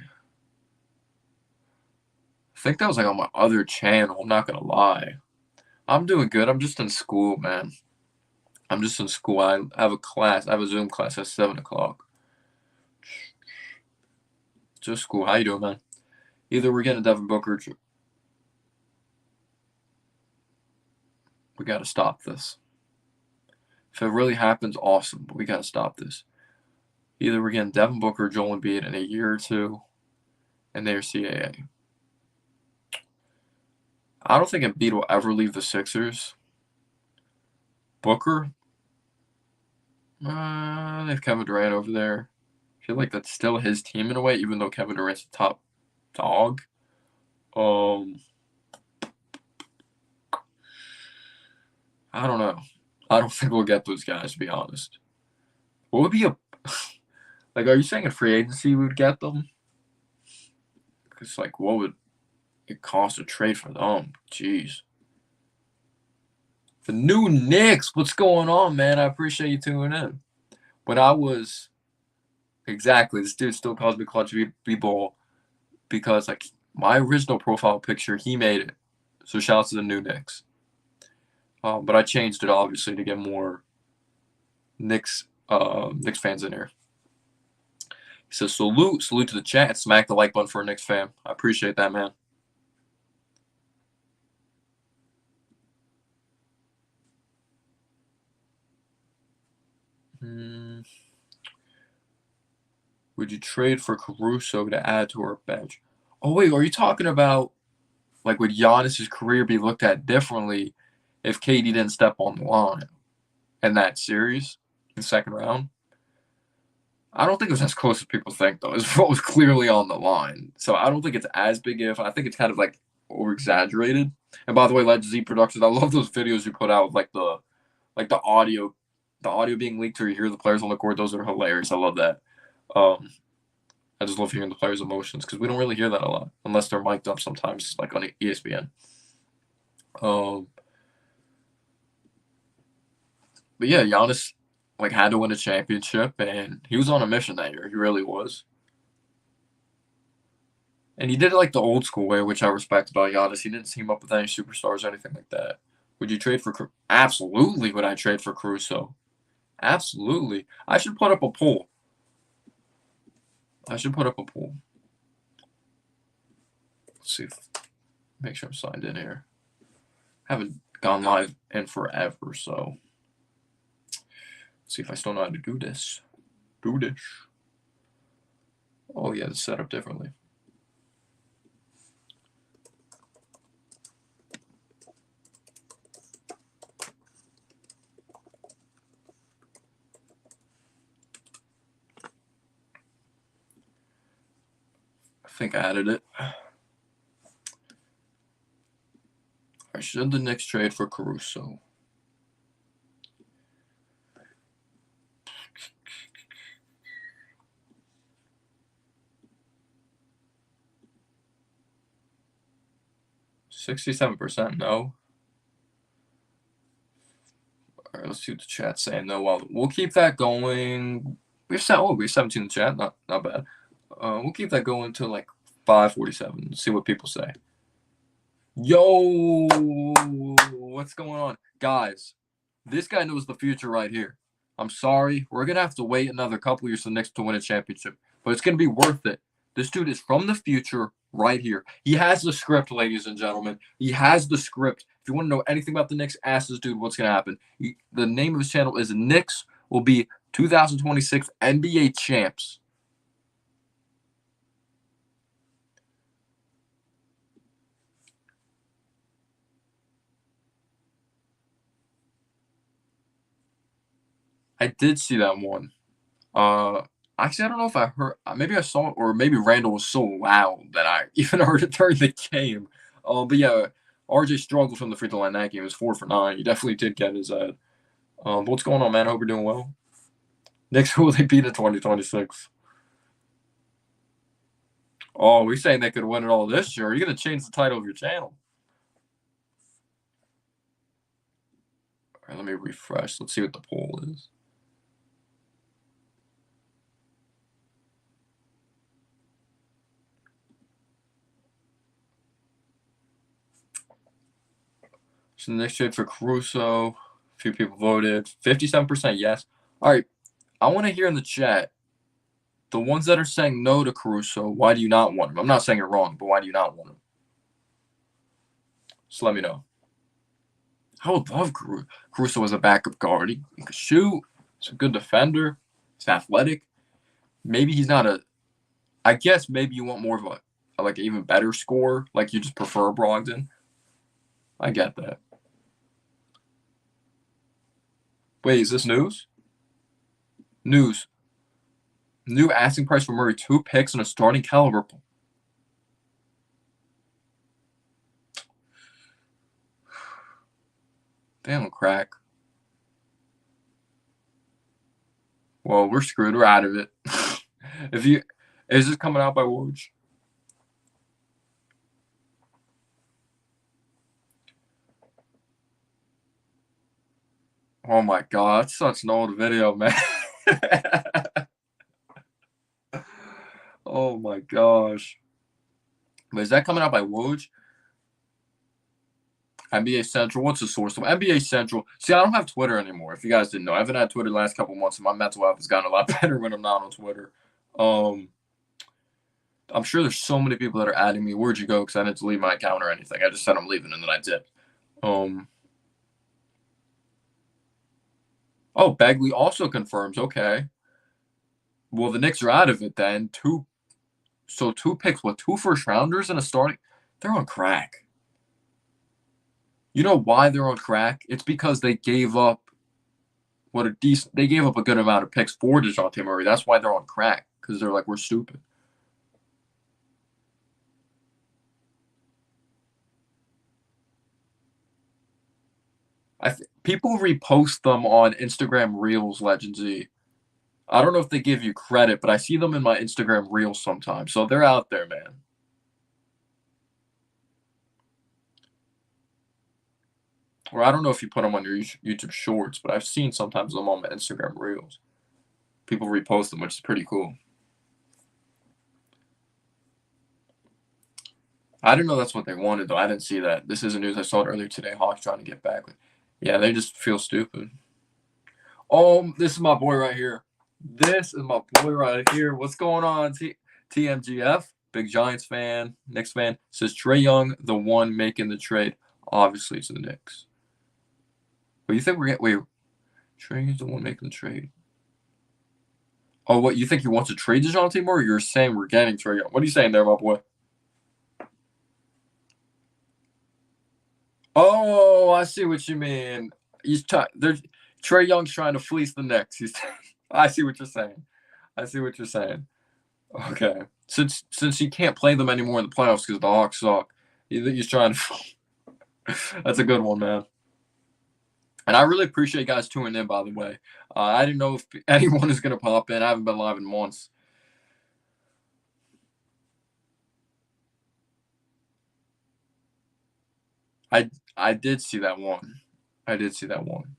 think that was like on my other channel. I'm not gonna lie. I'm doing good. I'm just in school, man. I'm just in school. I have a class. I have a Zoom class at 7:00. Just school. How you doing, man? Either we're getting Devin Booker. We got to stop this. If it really happens, awesome. But we got to stop this. Either we're getting Devin Booker or Joel Embiid in a year or two, and they're CAA. I don't think Embiid will ever leave the Sixers. Booker, they have Kevin Durant over there. I feel like that's still his team in a way, even though Kevin Durant's the top dog. I don't know. I don't think we'll get those guys, to be honest. What would be like, are you saying in free agency we would get them? Because, like, what would it cost to trade for them? Jeez. The new Knicks. What's going on, man? I appreciate you tuning in. When I was exactly, this dude still calls me Clutch B-Ball because, like, my original profile picture, he made it. So shout out to the new Knicks. But I changed it obviously to get more Knicks fans in here. He says salute to the chat. Smack the like button for a Knicks fan. I appreciate that, man. Would you trade for Caruso to add to our bench? Oh wait, are you talking about like would Giannis's career be looked at differently if KD didn't step on the line in that series in the second round? I don't think it was as close as people think, though. His vote was clearly on the line. So I don't think it's as big if. I think it's kind of like over-exaggerated. And by the way, Legend Z Productions, I love those videos you put out with like the audio being leaked or you hear the players on the court. Those are hilarious. I love that. I just love hearing the players' emotions because we don't really hear that a lot unless they're mic'd up sometimes, like on ESPN. But yeah, Giannis like had to win a championship, and he was on a mission that year. He really was. And he did it like the old school way, which I respect about Giannis. He didn't team up with any superstars or anything like that. Would you trade for Absolutely would I trade for Caruso. Absolutely. I should put up a poll. Let's see. Make sure I'm signed in here. Haven't gone live in forever, so let's see if I still know how to do this. Oh yeah, it's set up differently. I think I added it. Or should the Knicks trade for Caruso? $67% no. All right, let's see what the chat's saying. No, well, we'll keep that going. We have 17 in the chat. Not bad. We'll keep that going until like 5:47. Let's see what people say. Yo, what's going on? Guys, this guy knows the future right here. I'm sorry. We're going to have to wait another couple years for the Knicks to win a championship, but it's going to be worth it. This dude is from the future right here. He has the script, ladies and gentlemen. He has the script. If you want to know anything about the Knicks, ask this dude what's going to happen. The name of his channel is Knicks will be 2026 NBA champs. I did see that one. Actually, I don't know if I heard. Maybe I saw it, or maybe Randall was so loud that I even heard it during the game. But yeah, RJ struggled from the free throw line that game. He was 4 for 9. He definitely did get his head. But what's going on, man? I hope you're doing well. Knicks, who will they beat in 2026? Oh, we're saying they could win it all this year. Are you going to change the title of your channel? All right, let me refresh. Let's see what the poll is. So the Knicks trade for Caruso. A few people voted. 57% yes. All right. I want to hear in the chat, the ones that are saying no to Caruso, why do you not want him? I'm not saying you're wrong, but why do you not want him? Just let me know. I would love Caruso as a backup guard. He could shoot. He's a good defender. He's athletic. Maybe he's not a – I guess maybe you want more of like an even better scorer. Like you just prefer Brogden. I get that. Wait, is this news? News. New asking price for Murray, 2 picks and a starting caliber. Damn, crack. Well, we're screwed. We're out of it. Is this coming out by Woj? Oh my god, that's such an old video, man. Oh my gosh. But is that coming out by Woj? NBA Central. What's the source of NBA Central? See, I don't have Twitter anymore. If you guys didn't know, I haven't had Twitter the last couple months, and my mental health has gotten a lot better when I'm not on Twitter. I'm sure there's so many people that are adding me. Where'd you go? Because I didn't delete my account or anything. I just said I'm leaving, and then I did. Oh, Bagley also confirms. Okay. Well, the Knicks are out of it then. 2 picks with 2 first-rounders and a starting. They're on crack. You know why they're on crack? It's because they gave up they gave up a good amount of picks for DeJounte Murray. That's why they're on crack, because they're like, we're stupid. People repost them on Instagram Reels, Legend Z. I don't know if they give you credit, but I see them in my Instagram Reels sometimes. So they're out there, man. Or I don't know if you put them on your YouTube Shorts, but I've seen sometimes them on my Instagram Reels. People repost them, which is pretty cool. I didn't know that's what they wanted, though. I didn't see that. This isn't news. I saw it earlier today. Hawks trying to get back with. Yeah, they just feel stupid. Oh, this is my boy right here. This is my boy right here. What's going on, TMGF? Big Giants fan, Knicks fan. Says Trae Young, the one making the trade. Obviously, to the Knicks. But you think we're getting? Wait, Trae's the one making the trade. Oh, what, you think he wants to trade DeJounte Murray? Or you're saying we're getting Trae Young? What are you saying there, my boy? Oh, I see what you mean. Trae Young's trying to fleece the Knicks. I see what you're saying. I see what you're saying. Okay. Since he can't play them anymore in the playoffs because the Hawks suck, he's trying to. That's a good one, man. And I really appreciate you guys tuning in, by the way. I didn't know if anyone is going to pop in. I haven't been live in months. I did see that one. I did see that one.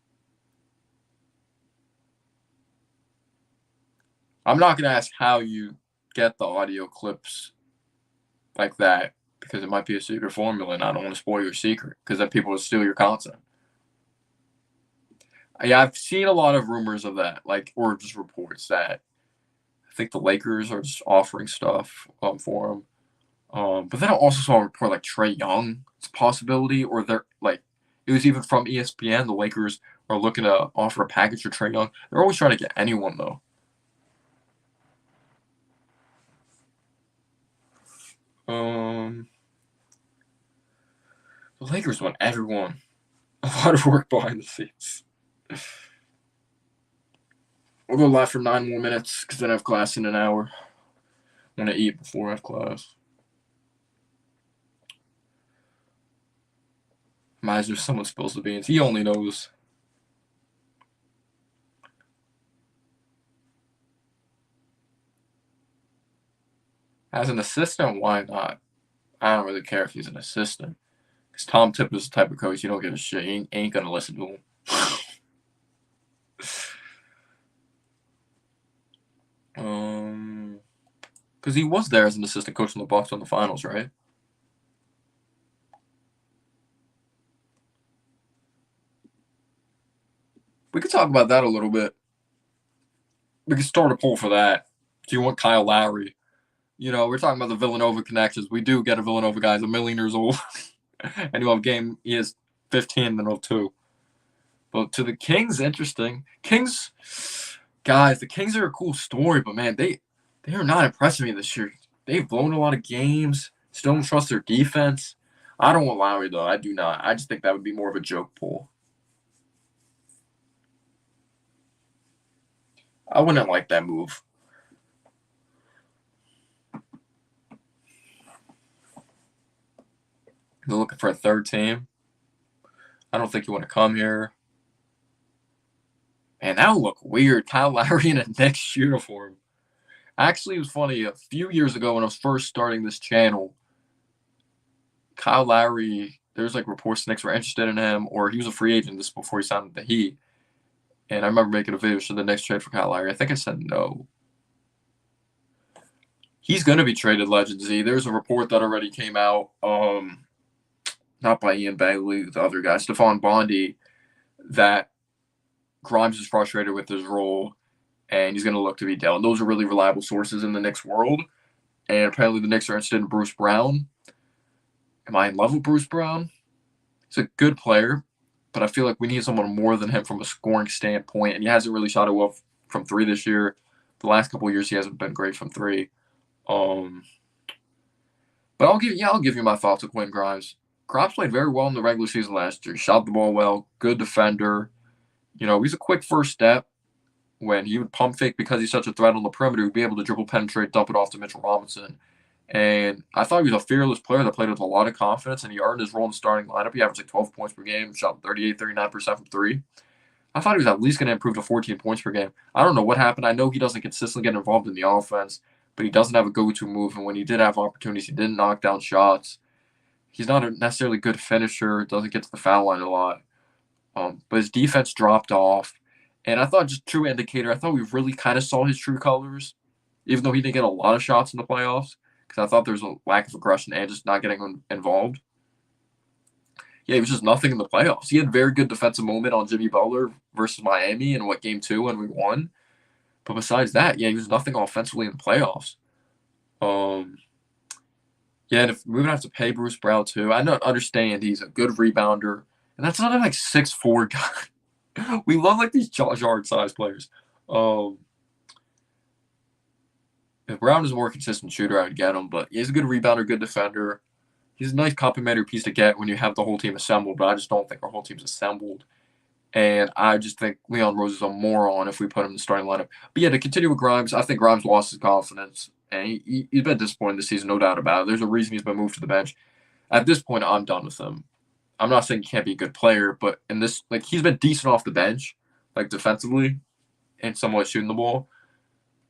I'm not going to ask how you get the audio clips like that because it might be a secret formula, and I don't want to spoil your secret because then people will steal your content. Yeah, I've seen a lot of rumors of that, like or just reports that I think the Lakers are just offering stuff for him. But then I also saw a report like Trey Young, it's a possibility, or they're like it was even from ESPN. The Lakers are looking to offer a package for Trey Young. They're always trying to get anyone though. Um, the Lakers want everyone. A lot of work behind the scenes. We'll go live for 9 more minutes because then I have class in an hour. I'm gonna eat before I have class. Imagine if someone spills the beans. He only knows. As an assistant, why not? I don't really care if he's an assistant. Because Tom Thibodeau is the type of coach you don't give a shit. He ain't gonna listen to him. Because he was there as an assistant coach in the Bucks on the finals, right? We could talk about that a little bit. We could start a poll for that. Do you want Kyle Lowry? You know, we're talking about the Villanova connections. We do get a Villanova guy. He's 1,000,000 years old. And he'll have game. He is 15, then he'll 2. But to the Kings, interesting. Kings, guys, the Kings are a cool story, but man, they are not impressing me this year. They've blown a lot of games. Still don't trust their defense. I don't want Lowry though. I do not. I just think that would be more of a joke poll. I wouldn't like that move. They're looking for a third team. I don't think you want to come here. Man, that would look weird. Kyle Lowry in a Knicks uniform. Actually, it was funny. A few years ago when I was first starting this channel, Kyle Lowry, there's like reports the Knicks were interested in him, or he was a free agent this before he signed with the Heat. And I remember making a video should the Knicks trade for Kyle Lowry. I think I said no. He's going to be traded, Legend Z. There's a report that already came out, not by Ian Bagley, the other guy, Stephon Bondi, that Grimes is frustrated with his role and he's going to look to be dealt. Those are really reliable sources in the Knicks world. And apparently the Knicks are interested in Bruce Brown. Am I in love with Bruce Brown? He's a good player, but I feel like we need someone more than him from a scoring standpoint. And he hasn't really shot it well from 3 this year. The last couple of years, he hasn't been great from 3. But I'll give you my thoughts on Quentin Grimes. Grimes played very well in the regular season last year. Shot the ball well, good defender. You know, he's a quick first step. When he would pump fake because he's such a threat on the perimeter, he'd be able to dribble, penetrate, dump it off to Mitchell Robinson. And I thought he was a fearless player that played with a lot of confidence, and he earned his role in the starting lineup. He averaged like 12 points per game, shot 38, 39% from 3. I thought he was at least going to improve to 14 points per game. I don't know what happened. I know he doesn't consistently get involved in the offense, but he doesn't have a go-to move. And when he did have opportunities, he didn't knock down shots. He's not a necessarily good finisher, doesn't get to the foul line a lot. But his defense dropped off. And I thought just true indicator, I thought we really kind of saw his true colors, even though he didn't get a lot of shots in the playoffs, because I thought there was a lack of aggression and just not getting involved. Yeah, he was just nothing in the playoffs. He had a very good defensive moment on Jimmy Butler versus Miami in game 2 when we won. But besides that, yeah, he was nothing offensively in the playoffs. Yeah, and if we're gonna have to pay Bruce Brown too, I don't understand he's a good rebounder, and that's not a 6'4" guy. We love like these yard size players. If Brown is a more consistent shooter, I would get him. But he's a good rebounder, good defender. He's a nice complimentary piece to get when you have the whole team assembled. But I just don't think our whole team's assembled. And I just think Leon Rose is a moron if we put him in the starting lineup. But yeah, to continue with Grimes, I think Grimes lost his confidence. And he's been disappointed this season, no doubt about it. There's a reason he's been moved to the bench. At this point, I'm done with him. I'm not saying he can't be a good player, but in this, like, he's been decent off the bench, like, defensively and somewhat shooting the ball.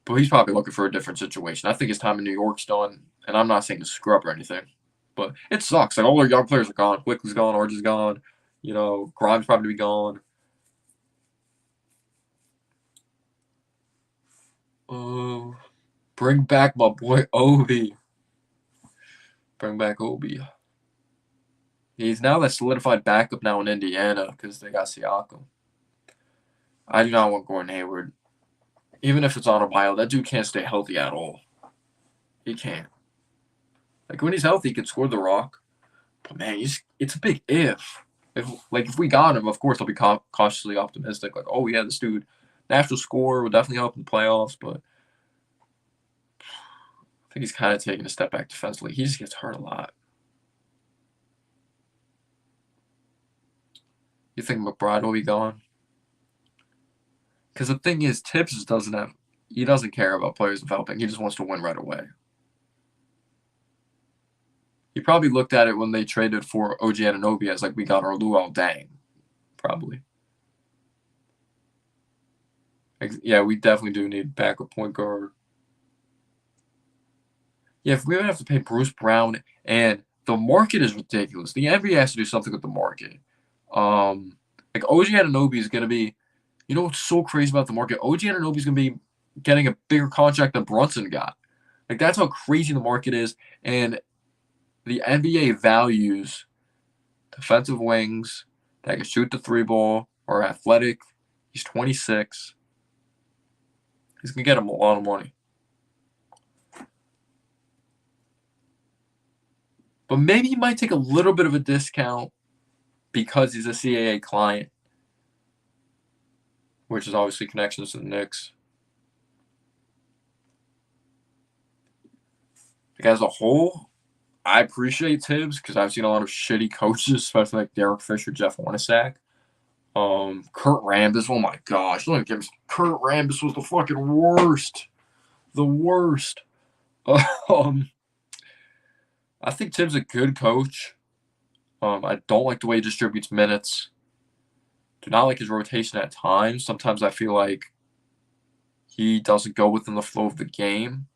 But he's probably looking for a different situation. I think his time in New York's done, and I'm not saying to screw up or anything. But it sucks. Like, all our young players are gone. Quickly's gone. Archie's gone. You know, Grimes probably be gone. Oh, bring back my boy Obi. Bring back Obi. He's now that solidified backup now in Indiana because they got Siakam. I do not want Gordon Hayward. Even if it's on a bio, that dude can't stay healthy at all. He can't. Like, when he's healthy, he can score the rock. But, man, it's a big if. If we got him, of course, I'll be cautiously optimistic. Like, oh, yeah, this dude, natural scorer, will definitely help in the playoffs. But I think he's kind of taking a step back defensively. He just gets hurt a lot. You think McBride will be gone? Because the thing is, Tibbs just doesn't care about players developing. He just wants to win right away. He probably looked at it when they traded for OG Anunoby as like, we got our Luol Deng. Probably. Yeah, we definitely do need backup point guard. Yeah, if we would have to pay Bruce Brown, and the market is ridiculous. The NBA has to do something with the market. Like, OG Anunoby is going to be, you know what's so crazy about the market? OG Anunoby is going to be getting a bigger contract than Brunson got. Like, that's how crazy the market is. And the NBA values defensive wings that can shoot the three ball or athletic. He's 26. He's going to get him a lot of money. But maybe he might take a little bit of a discount because he's a CAA client, which is obviously connections to the Knicks. Like, as a whole, I appreciate Tibbs because I've seen a lot of shitty coaches, especially like Derek Fisher, Jeff Hornacek. Kurt Rambis, oh my gosh. Kurt Rambis was the fucking worst. The worst. I think Tibbs a good coach. I don't like the way he distributes minutes. Do not like his rotation at times. Sometimes I feel like he doesn't go within the flow of the game.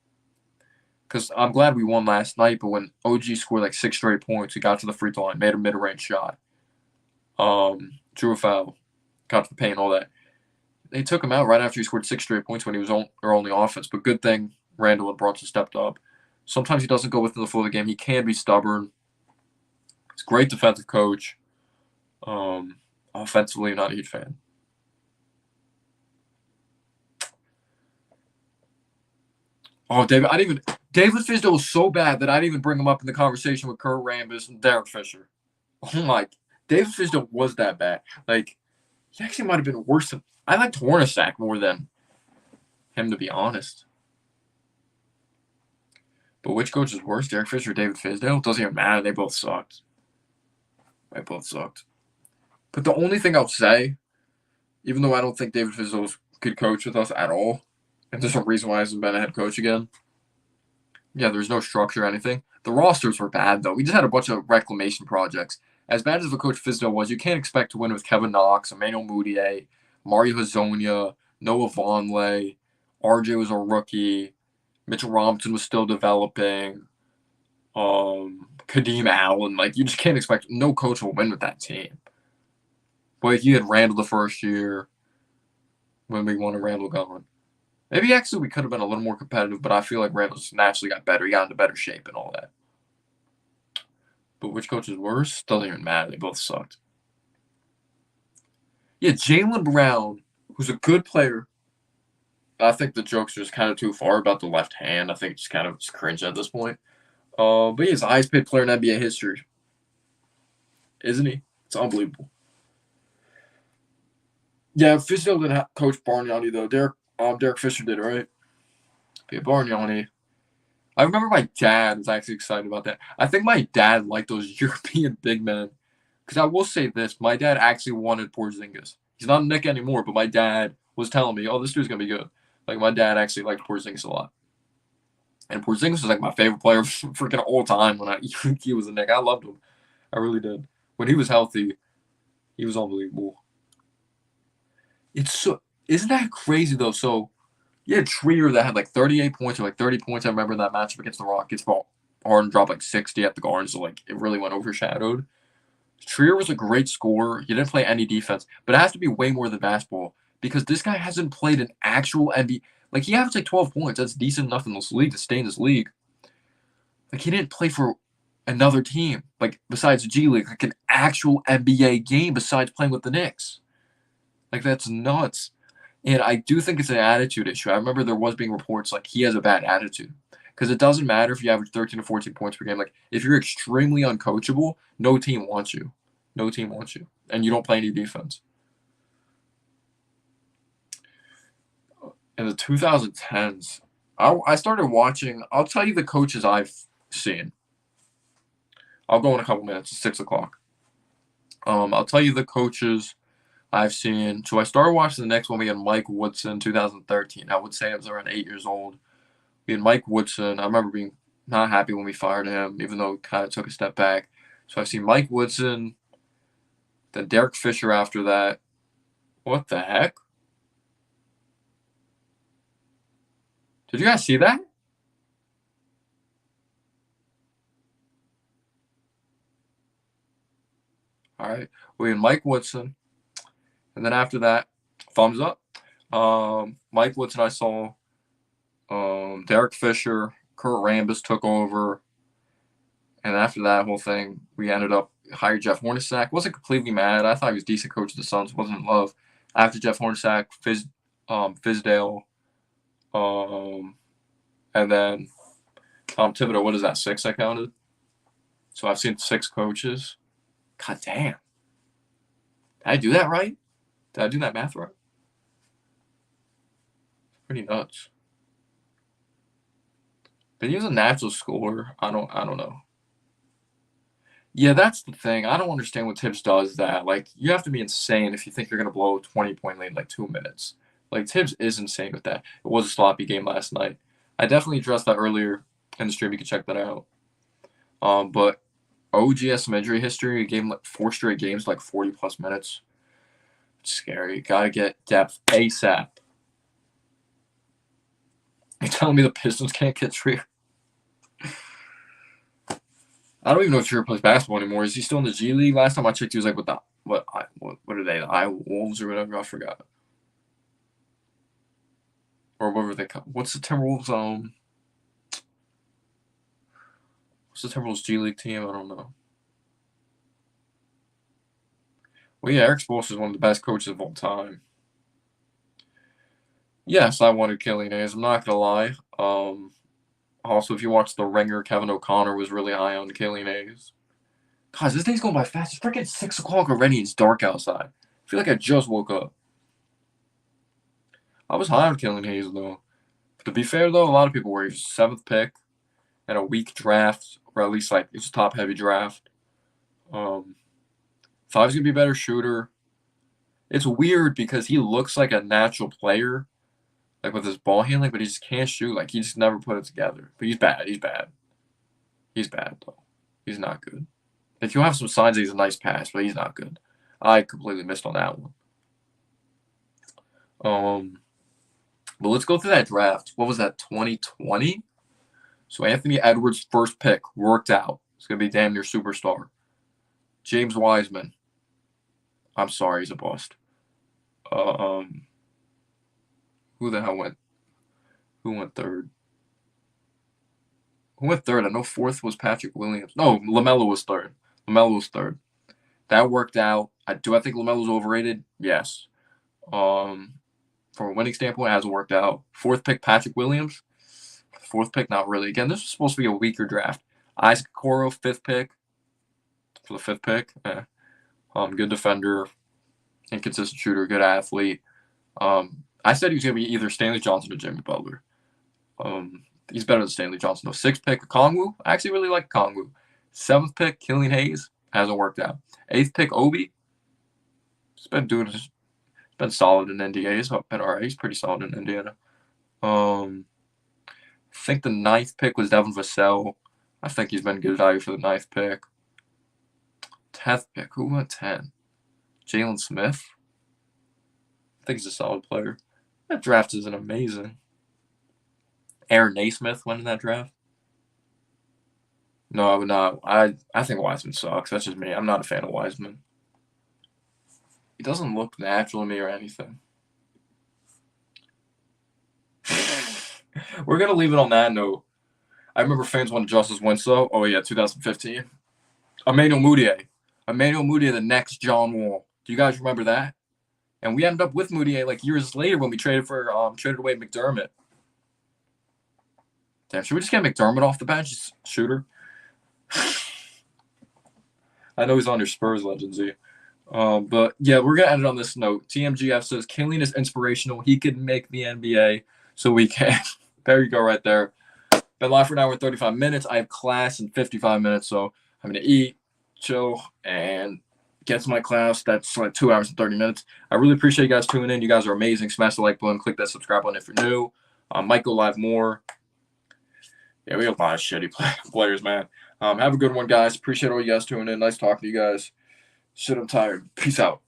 Because I'm glad we won last night, but when OG scored like 6 straight points, he got to the free throw line, made a mid-range shot, drew a foul, got to the paint, all that. They took him out right after he scored 6 straight points when he was their only offense. But good thing Randall and Brunson stepped up. Sometimes he doesn't go within the flow of the game. He can be stubborn. He's a great defensive coach. Offensively, I'm not a huge fan. Oh, David Fizdale was so bad that I didn't even bring him up in the conversation with Kurt Rambis and Derek Fisher. Oh my, David Fizdale was that bad. Like, he actually might have been worse than. I liked Hornacek more than him, to be honest. But which coach is worse, Derek Fisher or David Fizdale? It doesn't even matter. They both sucked. But the only thing I'll say, even though I don't think David Fizdale could coach with us at all, and there's a reason why he hasn't been a head coach again. Yeah, there's no structure or anything. The rosters were bad, though. We just had a bunch of reclamation projects. As bad as the coach Fizdale was, you can't expect to win with Kevin Knox, Emmanuel Mudiay, Mario Hezonja, Noah Vonleh. RJ was a rookie. Mitchell Robinson was still developing. Kadeem Allen. Like, you just can't expect. No coach will win with that team. But you had Randall the first year when we wanted Randall gone. Maybe actually we could have been a little more competitive, but I feel like Randall just naturally got better. He got into better shape and all that. But which coach is worse? Doesn't even matter. They both sucked. Yeah, Jaylen Brown, who's a good player. I think the joke's just kind of too far about the left hand. I think it's kind of cringe at this point. But he's the highest paid player in NBA history. Isn't he? It's unbelievable. Yeah, Fizdale didn't coach Bargnani, though. Derek Fisher did, right? Yeah, Bargnani. I remember my dad was actually excited about that. I think my dad liked those European big men. Because I will say this, my dad actually wanted Porzingis. He's not a Knick anymore, but my dad was telling me, oh, this dude's going to be good. Like, my dad actually liked Porzingis a lot. And Porzingis was like my favorite player freaking all time when he was a Knick. I loved him. I really did. When he was healthy, he was unbelievable. Isn't that crazy though? So you had Trier that had like 38 points or like 30 points. I remember that matchup against the Rockets. But Harden dropped like 60 at the Garden, so like it really went overshadowed. Trier was a great scorer. He didn't play any defense, but it has to be way more than basketball because this guy hasn't played an actual NBA. Like, he averaged like 12 points. That's decent enough in this league to stay in this league. Like, he didn't play for another team, like besides G League, like an actual NBA game besides playing with the Knicks. Like that's nuts. And I do think it's an attitude issue. I remember there was being reports like he has a bad attitude. Because it doesn't matter if you average 13 to 14 points per game. Like if you're extremely uncoachable, no team wants you. No team wants you. And you don't play any defense. In the 2010s, I started watching. I'll tell you the coaches I've seen. I'll go in a couple minutes. It's 6 o'clock. I'll tell you the coaches I've seen. So I started watching the next one. We had Mike Woodson, 2013. I would say I was around 8 years old. We had Mike Woodson. I remember being not happy when we fired him, even though it kind of took a step back. So I've seen Mike Woodson, then Derek Fisher after that. What the heck? Did you guys see that? All right. We had Mike Woodson. And then after that, thumbs up. Mike Woodson, I saw. Derek Fisher, Kurt Rambis took over. And after that whole thing, we ended up hired Jeff Hornacek. Wasn't completely mad. I thought he was a decent coach of the Suns. Wasn't in love. After Jeff Hornacek, Fizdale, and then Tom Thibodeau. What is that? 6 I counted. So I've seen 6 coaches. God damn. Did I do that right? Did I do that math right? Pretty nuts. But he was a natural scorer. I don't know. Yeah, that's the thing. I don't understand what Tibbs does that. Like, you have to be insane if you think you're going to blow a 20-point lead in like 2 minutes. Like, Tibbs is insane with that. It was a sloppy game last night. I definitely addressed that earlier in the stream. You can check that out. But OG has some injury history. He gave him like 4 straight games, like 40-plus minutes. It's scary. Got to get depth ASAP. You're telling me the Pistons can't get Trier? I don't even know if Trier plays basketball anymore. Is he still in the G League? Last time I checked, he was like with the what are they? The Iowa Wolves or whatever? I forgot. Or whatever they call. What's the Timberwolves? What's the Timberwolves G League team? I don't know. Well, yeah, Eric Spoelstra is one of the best coaches of all time. Yes, I wanted Killian Hayes. I'm not gonna lie. Also, if you watch The Ringer, Kevin O'Connor was really high on Killian Hayes. Guys, this day's going by fast. It's freaking 6 o'clock already. It's dark outside. I feel like I just woke up. I was high on Killian Hayes, though. But to be fair, though, a lot of people were. He was 7th pick in a weak draft, or at least like it's a top-heavy draft. Thought he was gonna be a better shooter. It's weird because he looks like a natural player, like with his ball handling, but he just can't shoot. Like he just never put it together. But he's bad. He's bad. He's bad though. He's not good. If you have some signs, he's a nice pass, but he's not good. I completely missed on that one. But let's go through that draft. What was that? 2020. So Anthony Edwards' first pick worked out. It's gonna be damn near superstar. James Wiseman. I'm sorry, he's a bust. Who the hell went? Who went third? Who went third? I know 4th was Patrick Williams. No, LaMelo was third. LaMelo was third. That worked out. Do I think LaMelo's overrated? Yes. From a winning standpoint, it hasn't worked out. 4th pick, Patrick Williams. 4th pick, not really. Again, this was supposed to be a weaker draft. Isaac Okoro, 5th pick. For the 5th pick. Good defender. Inconsistent shooter. Good athlete. I said he was going to be either Stanley Johnson or Jimmy Butler. He's better than Stanley Johnson, though. 6th pick, Okongwu. I actually really like Okongwu. 7th pick, Killian Hayes. Hasn't worked out. 8th pick, Obi. He's been solid in NBA. He's been all right. He's pretty solid in Indiana. I think the 9th pick was Devin Vassell. I think he's been good value for the 9th pick. 10th pick. Who went 10? Jalen Smith. I think he's a solid player. That draft isn't amazing. Aaron Naismith went in that draft. No, I would not. I think Wiseman sucks. That's just me. I'm not a fan of Wiseman. He doesn't look natural to me or anything. We're going to leave it on that note. I remember fans wanted Justice Winslow. Oh, yeah, 2015. Emmanuel Mudiay, the next John Wall. Do you guys remember that? And we ended up with Mudiay like years later when we traded away McDermott. Damn, should we just get McDermott off the bench? Shooter. I know he's on your Spurs Legends. But yeah, we're gonna end it on this note. TMGF says Killian is inspirational. He could make the NBA, so we can. There you go, right there. Been live for an hour and 35 minutes. I have class in 55 minutes, so I'm gonna eat, chill, and get to my class. That's like 2 hours and 30 minutes. I really appreciate you guys tuning in. You guys are amazing. Smash the like button. Click that subscribe button if you're new. Might go live more. Yeah, we have a lot of shitty players, man. Have a good one, guys. Appreciate all you guys tuning in. Nice talking to you guys. Shit, I'm tired. Peace out.